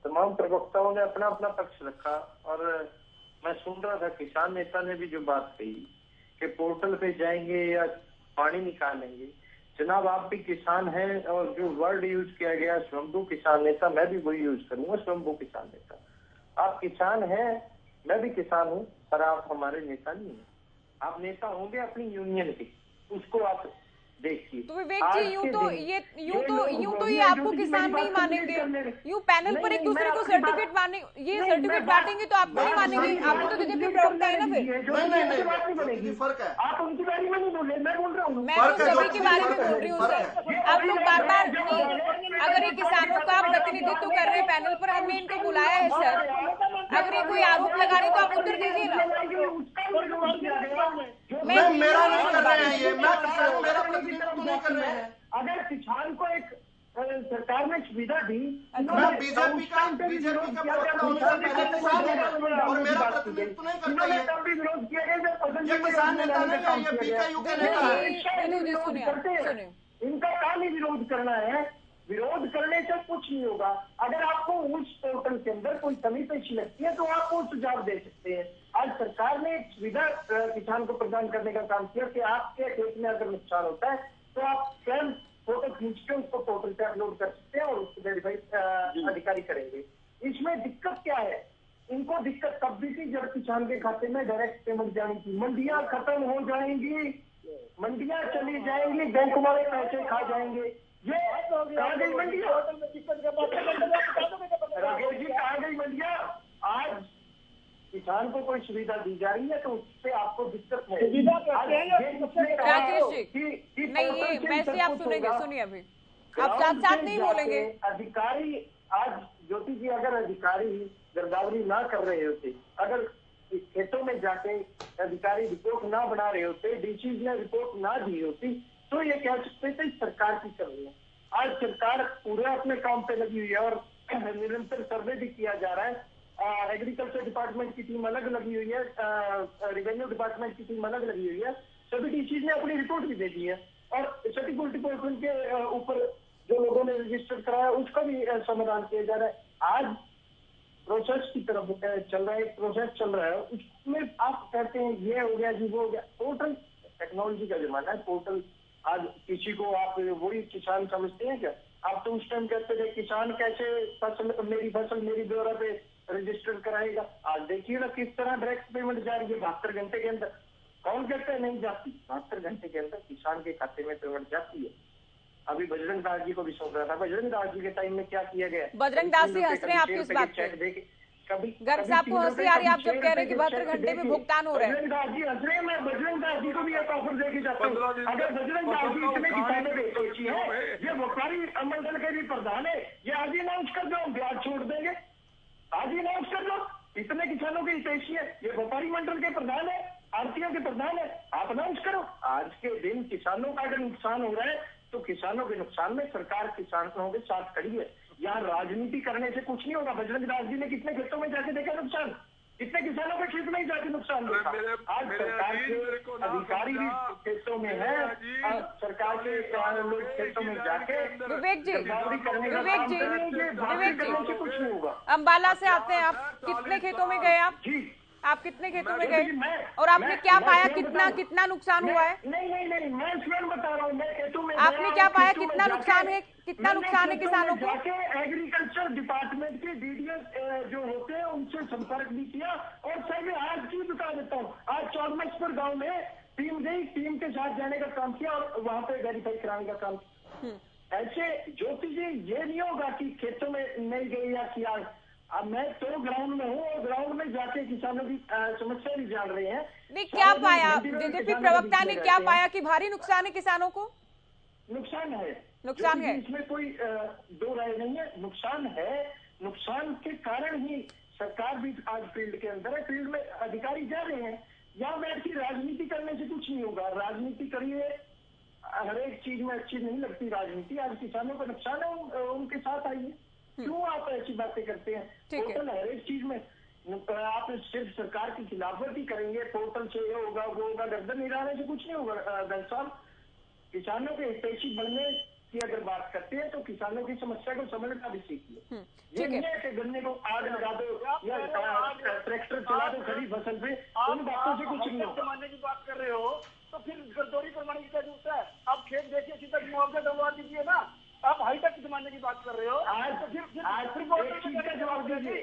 तमाम प्रवक्ताओं ने अपना अपना पक्ष रखा और मैं सुन रहा था किसान नेता ने भी जो बात कही कि पोर्टल पे जाएंगे या पानी निकालेंगे। जनाब आप भी किसान हैं और जो वर्ड यूज किया गया स्वयंभू किसान नेता, मैं भी वही यूज करूंगा, स्वयंभू किसान नेता। आप किसान हैं, मैं भी किसान हूं, पर आप हमारे नेता नहीं हैं। आप नेता होंगे अपनी यूनियन के, उसको आप देखिए। तो विवेक जी, यूं तो ये आपको किसान नहीं मानेंगे। यूं पैनल पर एक दूसरे को सर्टिफिकेट बांटेंगे तो आपको नहीं मानेंगे। आपको तो बीजेपी प्रवक्ता है ना फिर। नहीं, फर्क है। आप उनके बारे में नहीं बोले, मैं बोल रहा हूँ। मैं तो सभी के बारे में बोल रही हूँ सर। आप लोग बार-बार, अगर ये किसानों का प्रतिनिधित्व कर रहे पैनल पर, हमने इनको बुलाया है सर। अगर ये कोई आरोप लगा रहे तो आप उत्तर दीजिए ना। मेरा नहीं कर रहे हैं ये, मेरा प्रतिनिधित्व नहीं कर रहे हैं। अगर किसान को एक सरकार ने सुविधा दी, मैं बीजेपी का प्रवक्ता होने से पहले किसान है और मेरा प्रतिनिधित्व नहीं करता है। तब भी विरोध किया गया। ये किसान नेता नहीं है, ये पीकेयू के नेता है। इनका काम ही विरोध करना है। विरोध करने से कुछ नहीं होगा। अगर आपको उस पोर्टल के अंदर कोई कमी पेशी लगती है तो आप वो सुझाव दे सकते हैं। आज सरकार ने एक सुविधा किसान को प्रदान करने का काम किया कि आपके खेत में अगर नुकसान होता है तो आप स्वयं फोटो खींच के उसको पोर्टल पे अपलोड कर सकते हैं और उसको वेरीफाई अधिकारी करेंगे। इसमें दिक्कत क्या है? इनको दिक्कत तब भी थी जब किसान के खाते में डायरेक्ट पेमेंट जानी थी। मंडियां खत्म हो जाएंगी, मंडियां चली जाएंगी, बैंक वाले पैसे खा जाएंगे। ये कहाँ गई मंडियां? राकेश जी, कहाँ गई मंडियां? आज किसान को कोई सुविधा दी जा रही है तो उससे आपको दिक्कत है। राकेश जी, नहीं ये वैसे आप सुनिए अभी आप साथ नहीं बोलेंगे। अधिकारी आज ज्योति जी, अगर अधिकारी गिरदावरी ना कर रहे होते, अगर खेतों में जाके अधिकारी रिपोर्ट ना बना रहे होते, डीसी ने रिपोर्ट ना दी होती, तो ये कह सकते थे सरकार की कर रही है। आज सरकार पूरे अपने काम पे लगी हुई है और निरंतर सर्वे भी किया जा रहा है। एग्रीकल्चर डिपार्टमेंट की टीम अलग लगी हुई है, रेवेन्यू डिपार्टमेंट की टीम अलग लगी हुई है। सभी डीसी ने अपनी रिपोर्ट भी दे दी है और सभी पोर्टल के ऊपर जो लोगों ने रजिस्टर कराया उसका भी समाधान किया जा रहा है। आज प्रोसेस की तरफ चल रहा है, एक प्रोसेस चल रहा है, उसमें आप कहते हैं ये हो गया जी वो हो गया। पोर्टल टेक्नोलॉजी का जमाना है, पोर्टल आज किसी को आप वही किसान समझते हैं क्या? आप तो उस टाइम कहते थे किसान कैसे फसल मेरी ब्यौरा पे रजिस्टर कराएगा। आज देखिए ना किस तरह डायरेक्ट पेमेंट जा रही है 72 घंटे के अंदर। कौन कहते हैं नहीं जाती? 72 घंटे के अंदर किसान के खाते में पेमेंट जाती है। अभी बजरंग दास जी को भी सौंप रहा था, बजरंग दास जी के टाइम में क्या किया गया? बजरंग दास जी हंस रहे हैं आपकी इस बात पे। घर से आपको हंसी आ रही है, आप जब कह रहे हैं कि 72 घंटे में भुगतान हो रहा है। बजरंग दास जी हंस रहे हैं, मैं बजरंग दास जी को भी एक ऑफर देके जाता हूँ। अगर बजरंग दास जी इतने किसानों ने सोची है, ये व्यापारी मंडल के भी प्रधान है, ये आज ही अनाउंस कर दो, ब्याज छोड़ देंगे। आज ही अनाउंस कर दो, इतने किसानों के हितैषी है, ये व्यापारी मंडल के प्रधान है, आरतीओ के प्रधान है, आप अनाउंस करो। आज के दिन किसानों का अगर नुकसान हो रहा है तो किसानों के नुकसान में सरकार किसानों के साथ खड़ी है। यहाँ राजनीति करने से कुछ नहीं होगा। बजरंग दास जी ने कितने खेतों में जाके देखा नुकसान? कितने किसानों के खेत में ही जाके नुकसान देखा? आज सरकार के अधिकारी भी खेतों में है, सरकार के लोग खेतों में जाके विवेक जी करने से कुछ नहीं होगा। अम्बाला से आते हैं आप, कितने खेतों में गए आप? जी आप कितने खेतों में गए और आपने क्या पाया? कितना नुकसान हुआ है? नहीं, मैं स्वयं बता रहा हूँ, मैं खेतों में आपने क्या पाया? कितना नुकसान है? कितना नुकसान है किसानों को? एग्रीकल्चर डिपार्टमेंट के डीडीएस जो होते हैं उनसे संपर्क भी किया और सर मैं आज की बता देता हूँ, आज चौरमचपुर गाँव में टीम गई, टीम के साथ जाने का काम किया और वहाँ पे वेरीफाई कराने का काम किया। ऐसे ज्योति जी ये नहीं होगा कि खेतों में नहीं गई या किया। अब मैं तो ग्राउंड में हूँ और ग्राउंड में जाके किसानों की समस्या भी जान रहे हैं। नहीं, क्या पाया बीजेपी प्रवक्ता ने? क्या पाया कि भारी नुकसान है किसानों को? नुकसान है, इसमें कोई दो राय नहीं है, नुकसान है। नुकसान के कारण ही सरकार भी आज फील्ड के अंदर है, फील्ड में अधिकारी जा रहे हैं। यहाँ बैठ के राजनीति करने से कुछ नहीं होगा। राजनीति करिए, हर एक चीज में अच्छी नहीं लगती राजनीति। आज किसानों का नुकसान है, उनके साथ आइए। क्यों आप ऐसी बातें करते हैं? पोर्टल हर एक चीज में आप सिर्फ सरकार की खिलाफवर्जी करेंगे, पोर्टल से ये होगा वो होगा, गर्दन हिलाने से कुछ नहीं होगा। गंज साहब, किसानों के हितैषी बनने की अगर बात करते हैं तो किसानों की समस्या को समझना भी सीखिए। ये नहीं है कि गन्ने को आग लगा दो या ट्रैक्टर चला दो खड़ी फसल पे, उन बातों से कुछ नहीं होगा। जमाने की बात कर रहे हो तो फिर गर्दौरी प्रमाण की क्या जरूरत है? आप खेत देखिए, सीधा मुआवजा दिलवा दीजिए ना। आप हाईटेक जमाने की बात कर रहे हो। आज तो फिर एक चीज का जवाब दीजिए,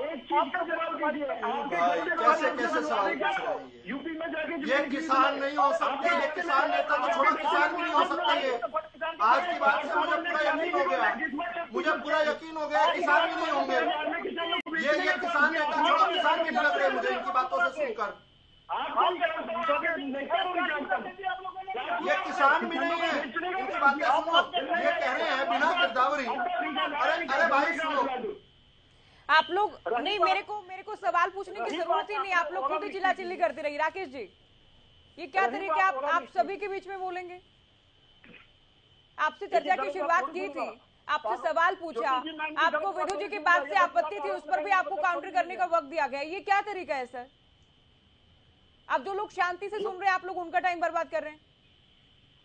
एक चीज का जवाब दीजिए। कैसे सवाल पूछ रहे हैं? यूपी में जाके ये किसान नहीं हो सकते, ये किसान नेता तो छोड़ो, किसान भी नहीं हो सकते। ये आज की बात से मुझे पूरा यकीन हो गया, किसान भी नहीं होंगे। ये किसान नेता छोड़ो, किसान भी लग रहे मुझे इनकी बातों से सुनकर। ये किसान भी नहीं है, इनकी बातें सुनो। ये कह रहे हैं बिना गिरदावरी। अरे भाई सुनो, आप लोग नहीं, मेरे को सवाल पूछने की जरूरत ही नहीं। आप लोग खुद ही चिल्ला चिल्ली करते रहिए। राकेश जी, ये क्या तरीके आप सभी के बीच में बोलेंगे? आपसे चर्चा की शुरुआत की थी, आपसे सवाल पूछा, आपको विधु जी की बात से आपत्ति थी, उस पर भी आपको काउंटर करने का वक्त दिया गया। ये क्या तरीका है सर? अब जो लोग शांति से सुन रहे हैं, आप लोग उनका टाइम बर्बाद कर रहे हैं।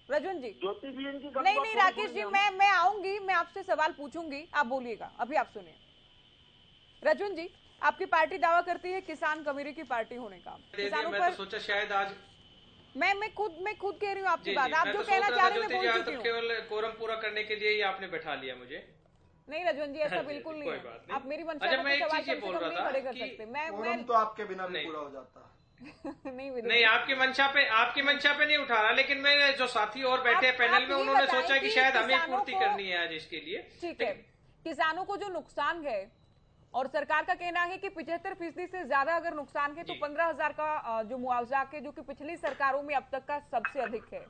रजवन जी, नहीं राकेश जी, मैं आऊंगी, मैं आपसे सवाल पूछूंगी, आप बोलिएगा। अभी आप सुनिए। रजवन जी, आपकी पार्टी दावा करती है किसान कबीरे की पार्टी होने का। किसानों पर तो सोचा शायद आज मैं खुद कह रही हूँ आपकी बात। आप जो कहना चाह रहे हैं मैं बोल चुकी हूँ। केवल कोरम पूरा करने के लिए ही आपने बैठा लिया मुझे। नहीं रजवन जी, ऐसा बिल्कुल नहीं है। आप मेरी मंशा अच्छा, मैं एक चीज ये बोल रहा था कि कोरम तो आपके बिना भी पूरा हो जाता। नहीं, आपकी मंशा पे नहीं उठा रहा, लेकिन मेरे जो साथी और बैठे पैनल में, उन्होंने सोचा कि शायद हमें पूर्ति करनी है आज इसके लिए। ठीक है, किसानों को जो नुकसान है और सरकार का कहना है कि 75% से ज्यादा अगर नुकसान है तो 15,000 का जो मुआवजा के, जो कि पिछली सरकारों में अब तक का सबसे अधिक है।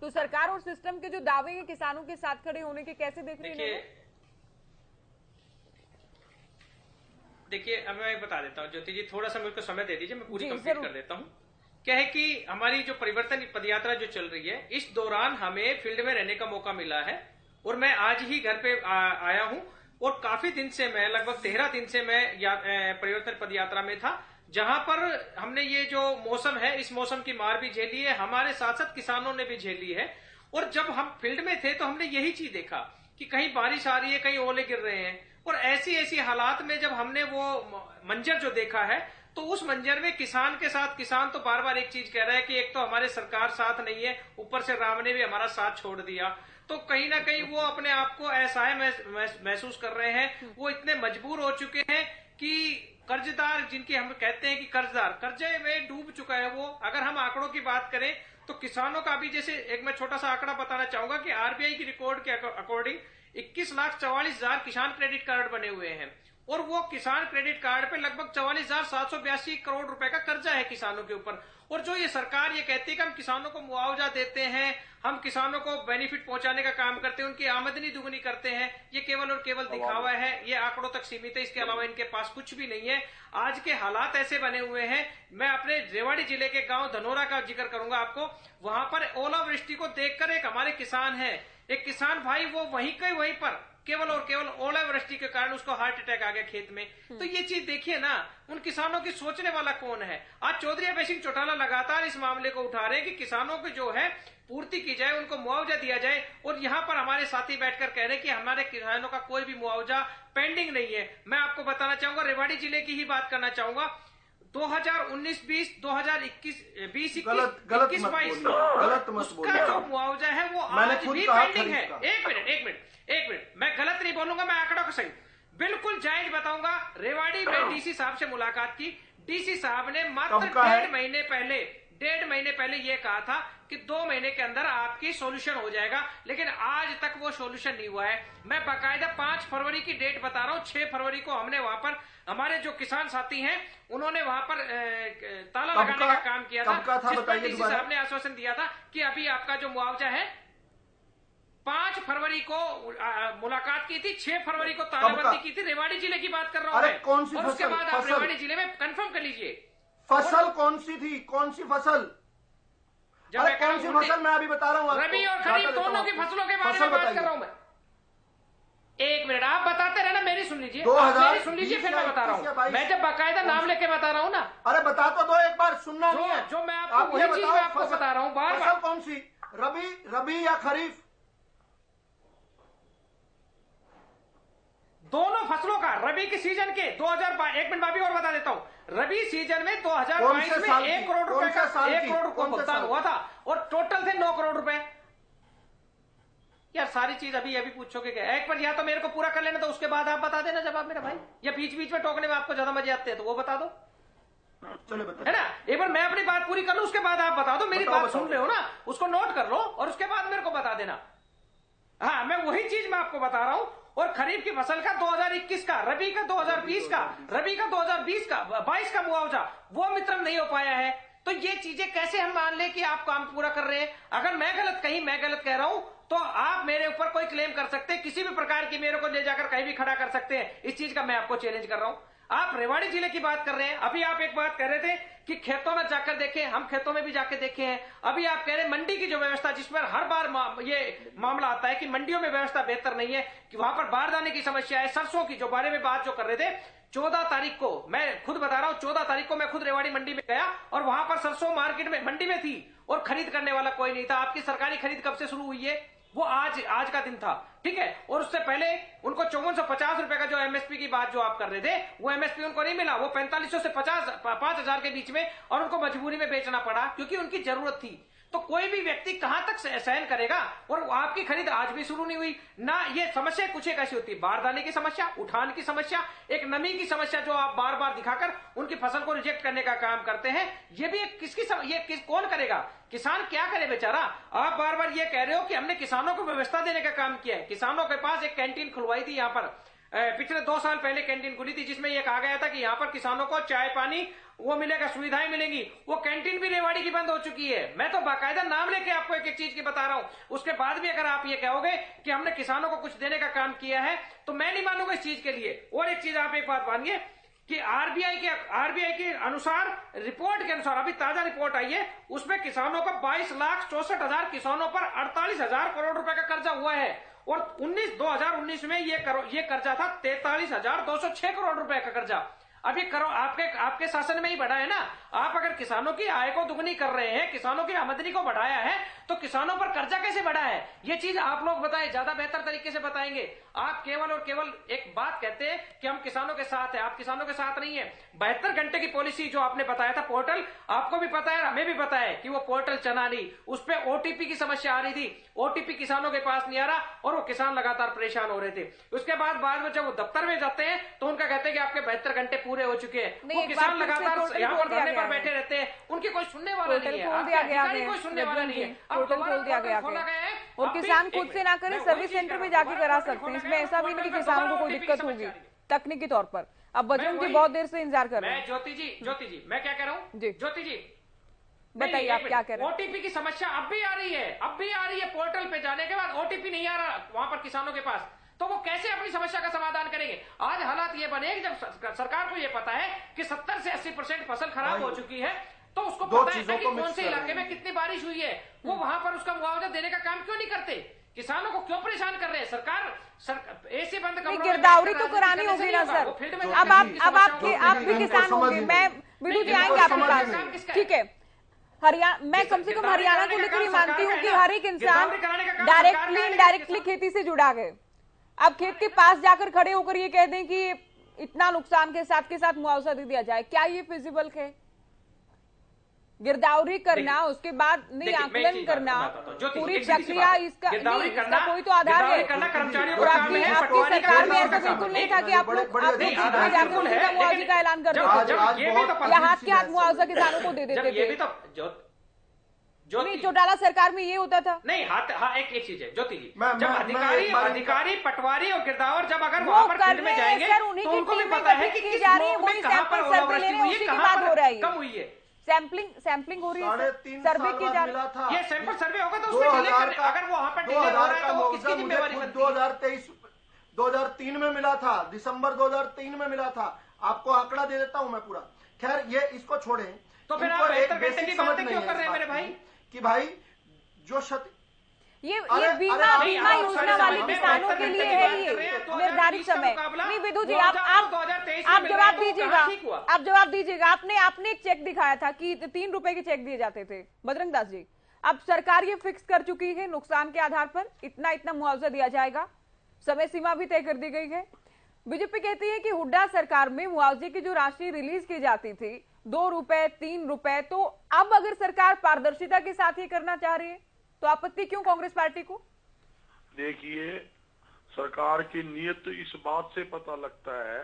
तो सरकार और सिस्टम के जो दावे हैं किसानों के साथ खड़े होने के, कैसे देख रही है? देखिए, अब मैं बता देता हूँ ज्योति जी, थोड़ा सा मेरे को समय दे दीजिए, मैं पूरी कंप्लीट कर देता हूँ। क्या है कि हमारी जो परिवर्तन पदयात्रा जो चल रही है, इस दौरान हमें फील्ड में रहने का मौका मिला है और मैं आज ही घर पे आया हूँ और काफी दिन से मैं, लगभग 13 दिन से मैं परिवर्तन पदयात्रा में था, जहां पर हमने ये जो मौसम है, इस मौसम की मार भी झेली है, हमारे साथ साथ किसानों ने भी झेली है। और जब हम फील्ड में थे तो हमने यही चीज देखा कि कहीं बारिश आ रही है, कहीं ओले गिर रहे हैं। और ऐसी हालात में जब हमने वो मंजर जो देखा है, तो उस मंजर में किसान के साथ किसान तो बार बार एक चीज कह रहा है कि एक तो हमारे सरकार साथ नहीं है, ऊपर से राम ने भी हमारा साथ छोड़ दिया। तो कहीं ना कहीं वो अपने आप को असहाय महसूस कर रहे हैं। वो इतने मजबूर हो चुके हैं कि कर्जदार, जिनकी हम कहते हैं कि कर्जदार, कर्जे में डूब चुका है वो। अगर हम आंकड़ों की बात करें तो किसानों का अभी, जैसे एक मैं छोटा सा आंकड़ा बताना चाहूंगा कि आरबीआई की रिकॉर्ड के अकॉर्डिंग 21,44,000 किसान क्रेडिट कार्ड बने हुए हैं, और वो किसान क्रेडिट कार्ड पे लगभग 44,782 करोड़ रुपए का कर्जा है किसानों के ऊपर। और जो ये सरकार ये कहती है कि हम किसानों को मुआवजा देते हैं, हम किसानों को बेनिफिट पहुंचाने का काम करते हैं, उनकी आमदनी दुगनी करते हैं, ये केवल और केवल दिखावा है, ये आंकड़ों तक सीमित है। इसके अलावा इनके पास कुछ भी नहीं है। आज के हालात ऐसे बने हुए हैं। मैं अपने रेवाड़ी जिले के गांव धनोरा का जिक्र करूंगा आपको। वहां पर ओलावृष्टि को देखकर एक हमारे किसान है, एक किसान भाई, वो वहीं पर केवल और केवल ओलावृष्टि के कारण उसको हार्ट अटैक आ गया खेत में। तो ये चीज देखिए ना, उन किसानों की सोचने वाला कौन है? आज चौधरी अभय सिंह चौटाला लगातार इस मामले को उठा रहे हैं कि किसानों को जो है पूर्ति की जाए, उनको मुआवजा दिया जाए। और यहाँ पर हमारे साथी बैठकर कह रहे हैं कि हमारे किसानों का कोई भी मुआवजा पेंडिंग नहीं है। मैं आपको बताना चाहूंगा, रेवाड़ी जिले की ही बात करना चाहूंगा। 2019-20, 2021-20, गलत मत बोलिए, उसका जो मुआवजा है वो आज भी पेंडिंग है। एक मिनट, मैं गलत नहीं बोलूंगा, मैं आंकड़ों को सही बिल्कुल जायज बताऊंगा। रेवाड़ी में डीसी साहब से मुलाकात की। डीसी साहब ने मात्र 1.5 महीने पहले ये कहा था कि 2 महीने के अंदर आपकी सॉल्यूशन हो जाएगा, लेकिन आज तक वो सॉल्यूशन नहीं हुआ है। मैं बाकायदा 5 फरवरी की डेट बता रहा हूँ। 6 फरवरी को हमने वहां पर, हमारे जो किसान साथी हैं उन्होंने वहां पर ताला लगाने का काम किया था, जिस पर डीसी साहब ने आश्वासन दिया था कि अभी आपका जो मुआवजा है। 5 फरवरी को मुलाकात की थी, 6 फरवरी को तालाबंदी की थी। रेवाड़ी जिले की बात कर रहा हूँ मैं। कौन सी और उसके बाद आप रेवाड़ी जिले में कंफर्म कर लीजिए फसल कौन सी थी, कौन सी फसल, कौन सी फसल मैं अभी बता रहा हूँ। रबी और खरीफ दोनों की फसलों के बारे में बात कर रहा हूँ मैं। एक मिनट, आप बताते रहना, मेरी सुन लीजिए, मेरी सुन लीजिए, फिर मैं बता रहा हूँ। मैं जब बाकायदा नाम लेके बता रहा हूँ ना। अरे बता तो दो, एक बार सुनना नहीं है। जो मैं आपको वही चीज मैं आपको बता रहा हूँ बार बार। फसल कौन सी, रबी या खरीफ? दोनों फसलों का, रबी के सीजन के 2022, एक मिनट भाभी और बता देता हूँ। रबी सीजन में 2022 में 1 करोड़ रुपए का 1 करोड़ रुपए भुगतान हुआ था, और टोटल थे 9 करोड़ रुपए। यार सारी चीज अभी पूछोगे क्या? एक बार या तो मेरे को पूरा कर लेना, तो उसके बाद आप बता देना जवाब मेरा भाई, या बीच बीच में टोकने में आपको ज्यादा मजे आते हैं तो वो बता दो, है ना? एक बार मैं अपनी बात पूरी कर लूं, उसके बाद आप बता दो। मेरी बात सुन रहे हो ना, उसको नोट कर लो और उसके बाद मेरे को बता देना। हाँ, मैं वही चीज मैं आपको बता रहा हूं। और खरीफ की फसल का 2021 का, रबी का 2020 का, रबी का 2020 का 22 का मुआवजा वो मित्रम नहीं हो पाया है। तो ये चीजें कैसे हम मान ले कि आप काम पूरा कर रहे हैं? अगर मैं गलत कह रहा हूं तो आप मेरे ऊपर कोई क्लेम कर सकते हैं, किसी भी प्रकार की, मेरे को ले जाकर कहीं भी खड़ा कर सकते हैं। इस चीज का मैं आपको चैलेंज कर रहा हूं। आप रेवाड़ी जिले की बात कर रहे हैं, अभी आप एक बात कह रहे थे कि खेतों में जाकर देखें, हम खेतों में भी जाकर देखे हैं। अभी आप कह रहे हैं मंडी की जो व्यवस्था, जिस पर हर बार ये मामला आता है कि मंडियों में व्यवस्था बेहतर नहीं है, कि वहां पर बारदाने की समस्या है, सरसों की जो बारे में बात जो कर रहे थे। 14 तारीख को मैं खुद बता रहा हूं, 14 तारीख को मैं खुद रेवाड़ी मंडी में गया और वहां पर सरसों मार्केट में मंडी में थी और खरीद करने वाला कोई नहीं था। आपकी सरकारी खरीद कब से शुरू हुई है? वो आज का दिन था, ठीक है। और उससे पहले उनको 5450 रुपए का जो एमएसपी की बात जो आप कर रहे थे, वो एमएसपी उनको नहीं मिला, वो 4500 से 5000 के बीच में, और उनको मजबूरी में बेचना पड़ा क्योंकि उनकी जरूरत थी। तो कोई भी व्यक्ति कहां तक सहन करेगा? और आपकी खरीद आज भी शुरू नहीं हुई ना। ये समस्या कुछ एक ऐसी होती है, बारदाने की समस्या, उठान की समस्या, एक नमी की समस्या जो आप बार बार दिखाकर उनकी फसल को रिजेक्ट करने का काम करते हैं। ये भी कौन करेगा? किसान क्या करे बेचारा? आप बार बार ये कह रहे हो कि हमने किसानों को व्यवस्था देने का काम किया है। किसानों के पास एक कैंटीन खुलवाई थी यहाँ पर, पिछले 2 साल पहले कैंटीन खुली थी, जिसमें यह कहा गया था कि यहाँ पर किसानों को चाय पानी वो मिलेगा, सुविधाएं मिलेंगी। वो कैंटीन भी रेवाड़ी की बंद हो चुकी है। मैं तो बाकायदा नाम लेके आपको एक एक चीज की बता रहा हूं। उसके बाद भी अगर आप ये कहोगे कि हमने किसानों को कुछ देने का काम किया है, तो मैं नहीं मानूंगा इस चीज के लिए। और एक चीज आप एक बात मानिए कि आरबीआई के अनुसार, रिपोर्ट के अनुसार, अभी ताजा रिपोर्ट आई है, उसमें किसानों को 22,64,000 किसानों पर 48,000 करोड़ रुपए का कर्जा हुआ है। और 2019 में ये कर्जा था 43,206 करोड़ रुपए का कर्जा। अब ये करो आपके शासन में ही बढ़ा है ना। आप अगर किसानों की आय को दुगनी कर रहे हैं, किसानों की आमदनी को बढ़ाया है, तो किसानों पर कर्जा कैसे बढ़ा है, ये चीज आप लोग बताएं, ज्यादा बेहतर तरीके से बताएंगे। आप केवल और केवल एक बात कहते हैं कि हम किसानों के साथ हैं, आप किसानों के साथ नहीं है। 72 घंटे की पॉलिसी जो आपने बताया था पोर्टल, आपको भी पता है, हमें भी पता है कि वो पोर्टल चला नहीं, उस पर ओटीपी की समस्या आ रही थी, ओटीपी किसानों के पास नहीं आ रहा और वो किसान लगातार परेशान हो रहे थे। उसके बाद में जब वो दफ्तर में जाते हैं तो उनका कहते हैं कि आपके 72 घंटे पूरे हो चुके हैं। वो किसान लगातार यहाँ पर धरने पर बैठे रहते हैं, उनकी कोई सुनने वाला नहीं है, अधिकारी कोई सुनने वाला नहीं है। पोर्टल खोल दिया गया है और किसान खुद से ना करे, सर्विस सेंटर में जाके करा सकते हैं। इसमें ऐसा भी नहीं कि किसानों को कोई दिक्कत होगी तकनीकी तौर पर। अब बजरंग जी बहुत देर से इंतजार कर रहे हैं। ज्योति जी मैं क्या कह रहा हूँ, ज्योति जी बताइए आप क्या कह रहे हैं। ओटीपी की समस्या अब भी आ रही है, पोर्टल पे जाने के बाद ओटीपी नहीं आ रहा वहां पर किसानों के पास, तो वो कैसे अपनी समस्या का समाधान करेंगे। आज हालात ये बने कि जब सरकार को ये पता है कि 70 से 80% फसल खराब हो चुकी है, तो उसको पता है कि कौन से इलाके में कितनी बारिश हुई है, वो वहां पर उसका मुआवजा देने का काम क्यों नहीं करते, किसानों को क्यों परेशान कर रहे हैं। सरकार ऐसे बंद गिरदावरी तो करानी होगी ना सर। अब आप भी किसान होंगे, मैं विदु जी आएंगे आपके पास, ठीक है। मैं कम से कम हरियाणा को लेकर ही मानती हूँ कि हर एक इंसान डायरेक्टली इनडायरेक्टली खेती से जुड़ा है। अब खेत के पास जाकर खड़े होकर ये कह दें कि इतना नुकसान के साथ मुआवजा दे दिया जाए, क्या ये फिजिबल है? गिरदावरी करना, उसके बाद नहीं आकलन करना, पूरी प्रक्रिया इसका कोई तो आधार है। और आपकी सरकार में ऐसा बिल्कुल नहीं था कि आप लोग मुआवजे का ऐलान कर देते या हाथ के हाथ मुआवजा किसानों को दे देते थे। नहीं, चौटाला सरकार में ये होता था। नहीं, एक चीज है ज्योति जी, जब अधिकारी पटवारी और गिरदावर जब अगर वहां पर फील्ड में जाएंगे तो उनको भी पता है कि किस मौके में कहां पर ओलावृष्टि हुई है, कहां पर कम हुई है। सैंपलिंग हो रही है, सर्वे की जा रही है। ये सैंपल सर्वे होगा तो उसमें डिले अगर वो वहां पर डिले हो रहा है तो वो किसकी जिम्मेवारी बनती है? 2003 में मिला था, दिसंबर 2003 में मिला था। आपको आंकड़ा दे देता हूं मैं पूरा। खैर ये इसको छोड़े, तो फिर आप 72 घंटे की बातें क्यों कर रहे हैं मेरे भाई? कि भाई जो ये बीमा योजना वाले किसानों के लिए है ये निर्धारित समय। नहीं विदु जी, आप जवाब दीजिएगा। आपने एक चेक दिखाया था कि 3 रुपए के चेक दिए जाते थे। बजरंग दास जी, अब सरकार ये फिक्स कर चुकी है नुकसान के आधार पर इतना मुआवजा दिया जाएगा, समय सीमा भी तय कर दी गई है। बीजेपी कहती है कि हुड्डा सरकार में मुआवजे की जो राशि रिलीज की जाती थी 2 रुपए 3 रुपए, तो अब अगर सरकार पारदर्शिता के साथ ये करना चाह रही है तो आपत्ति क्यों कांग्रेस पार्टी को? देखिए, सरकार की नीयत इस बात से पता लगता है।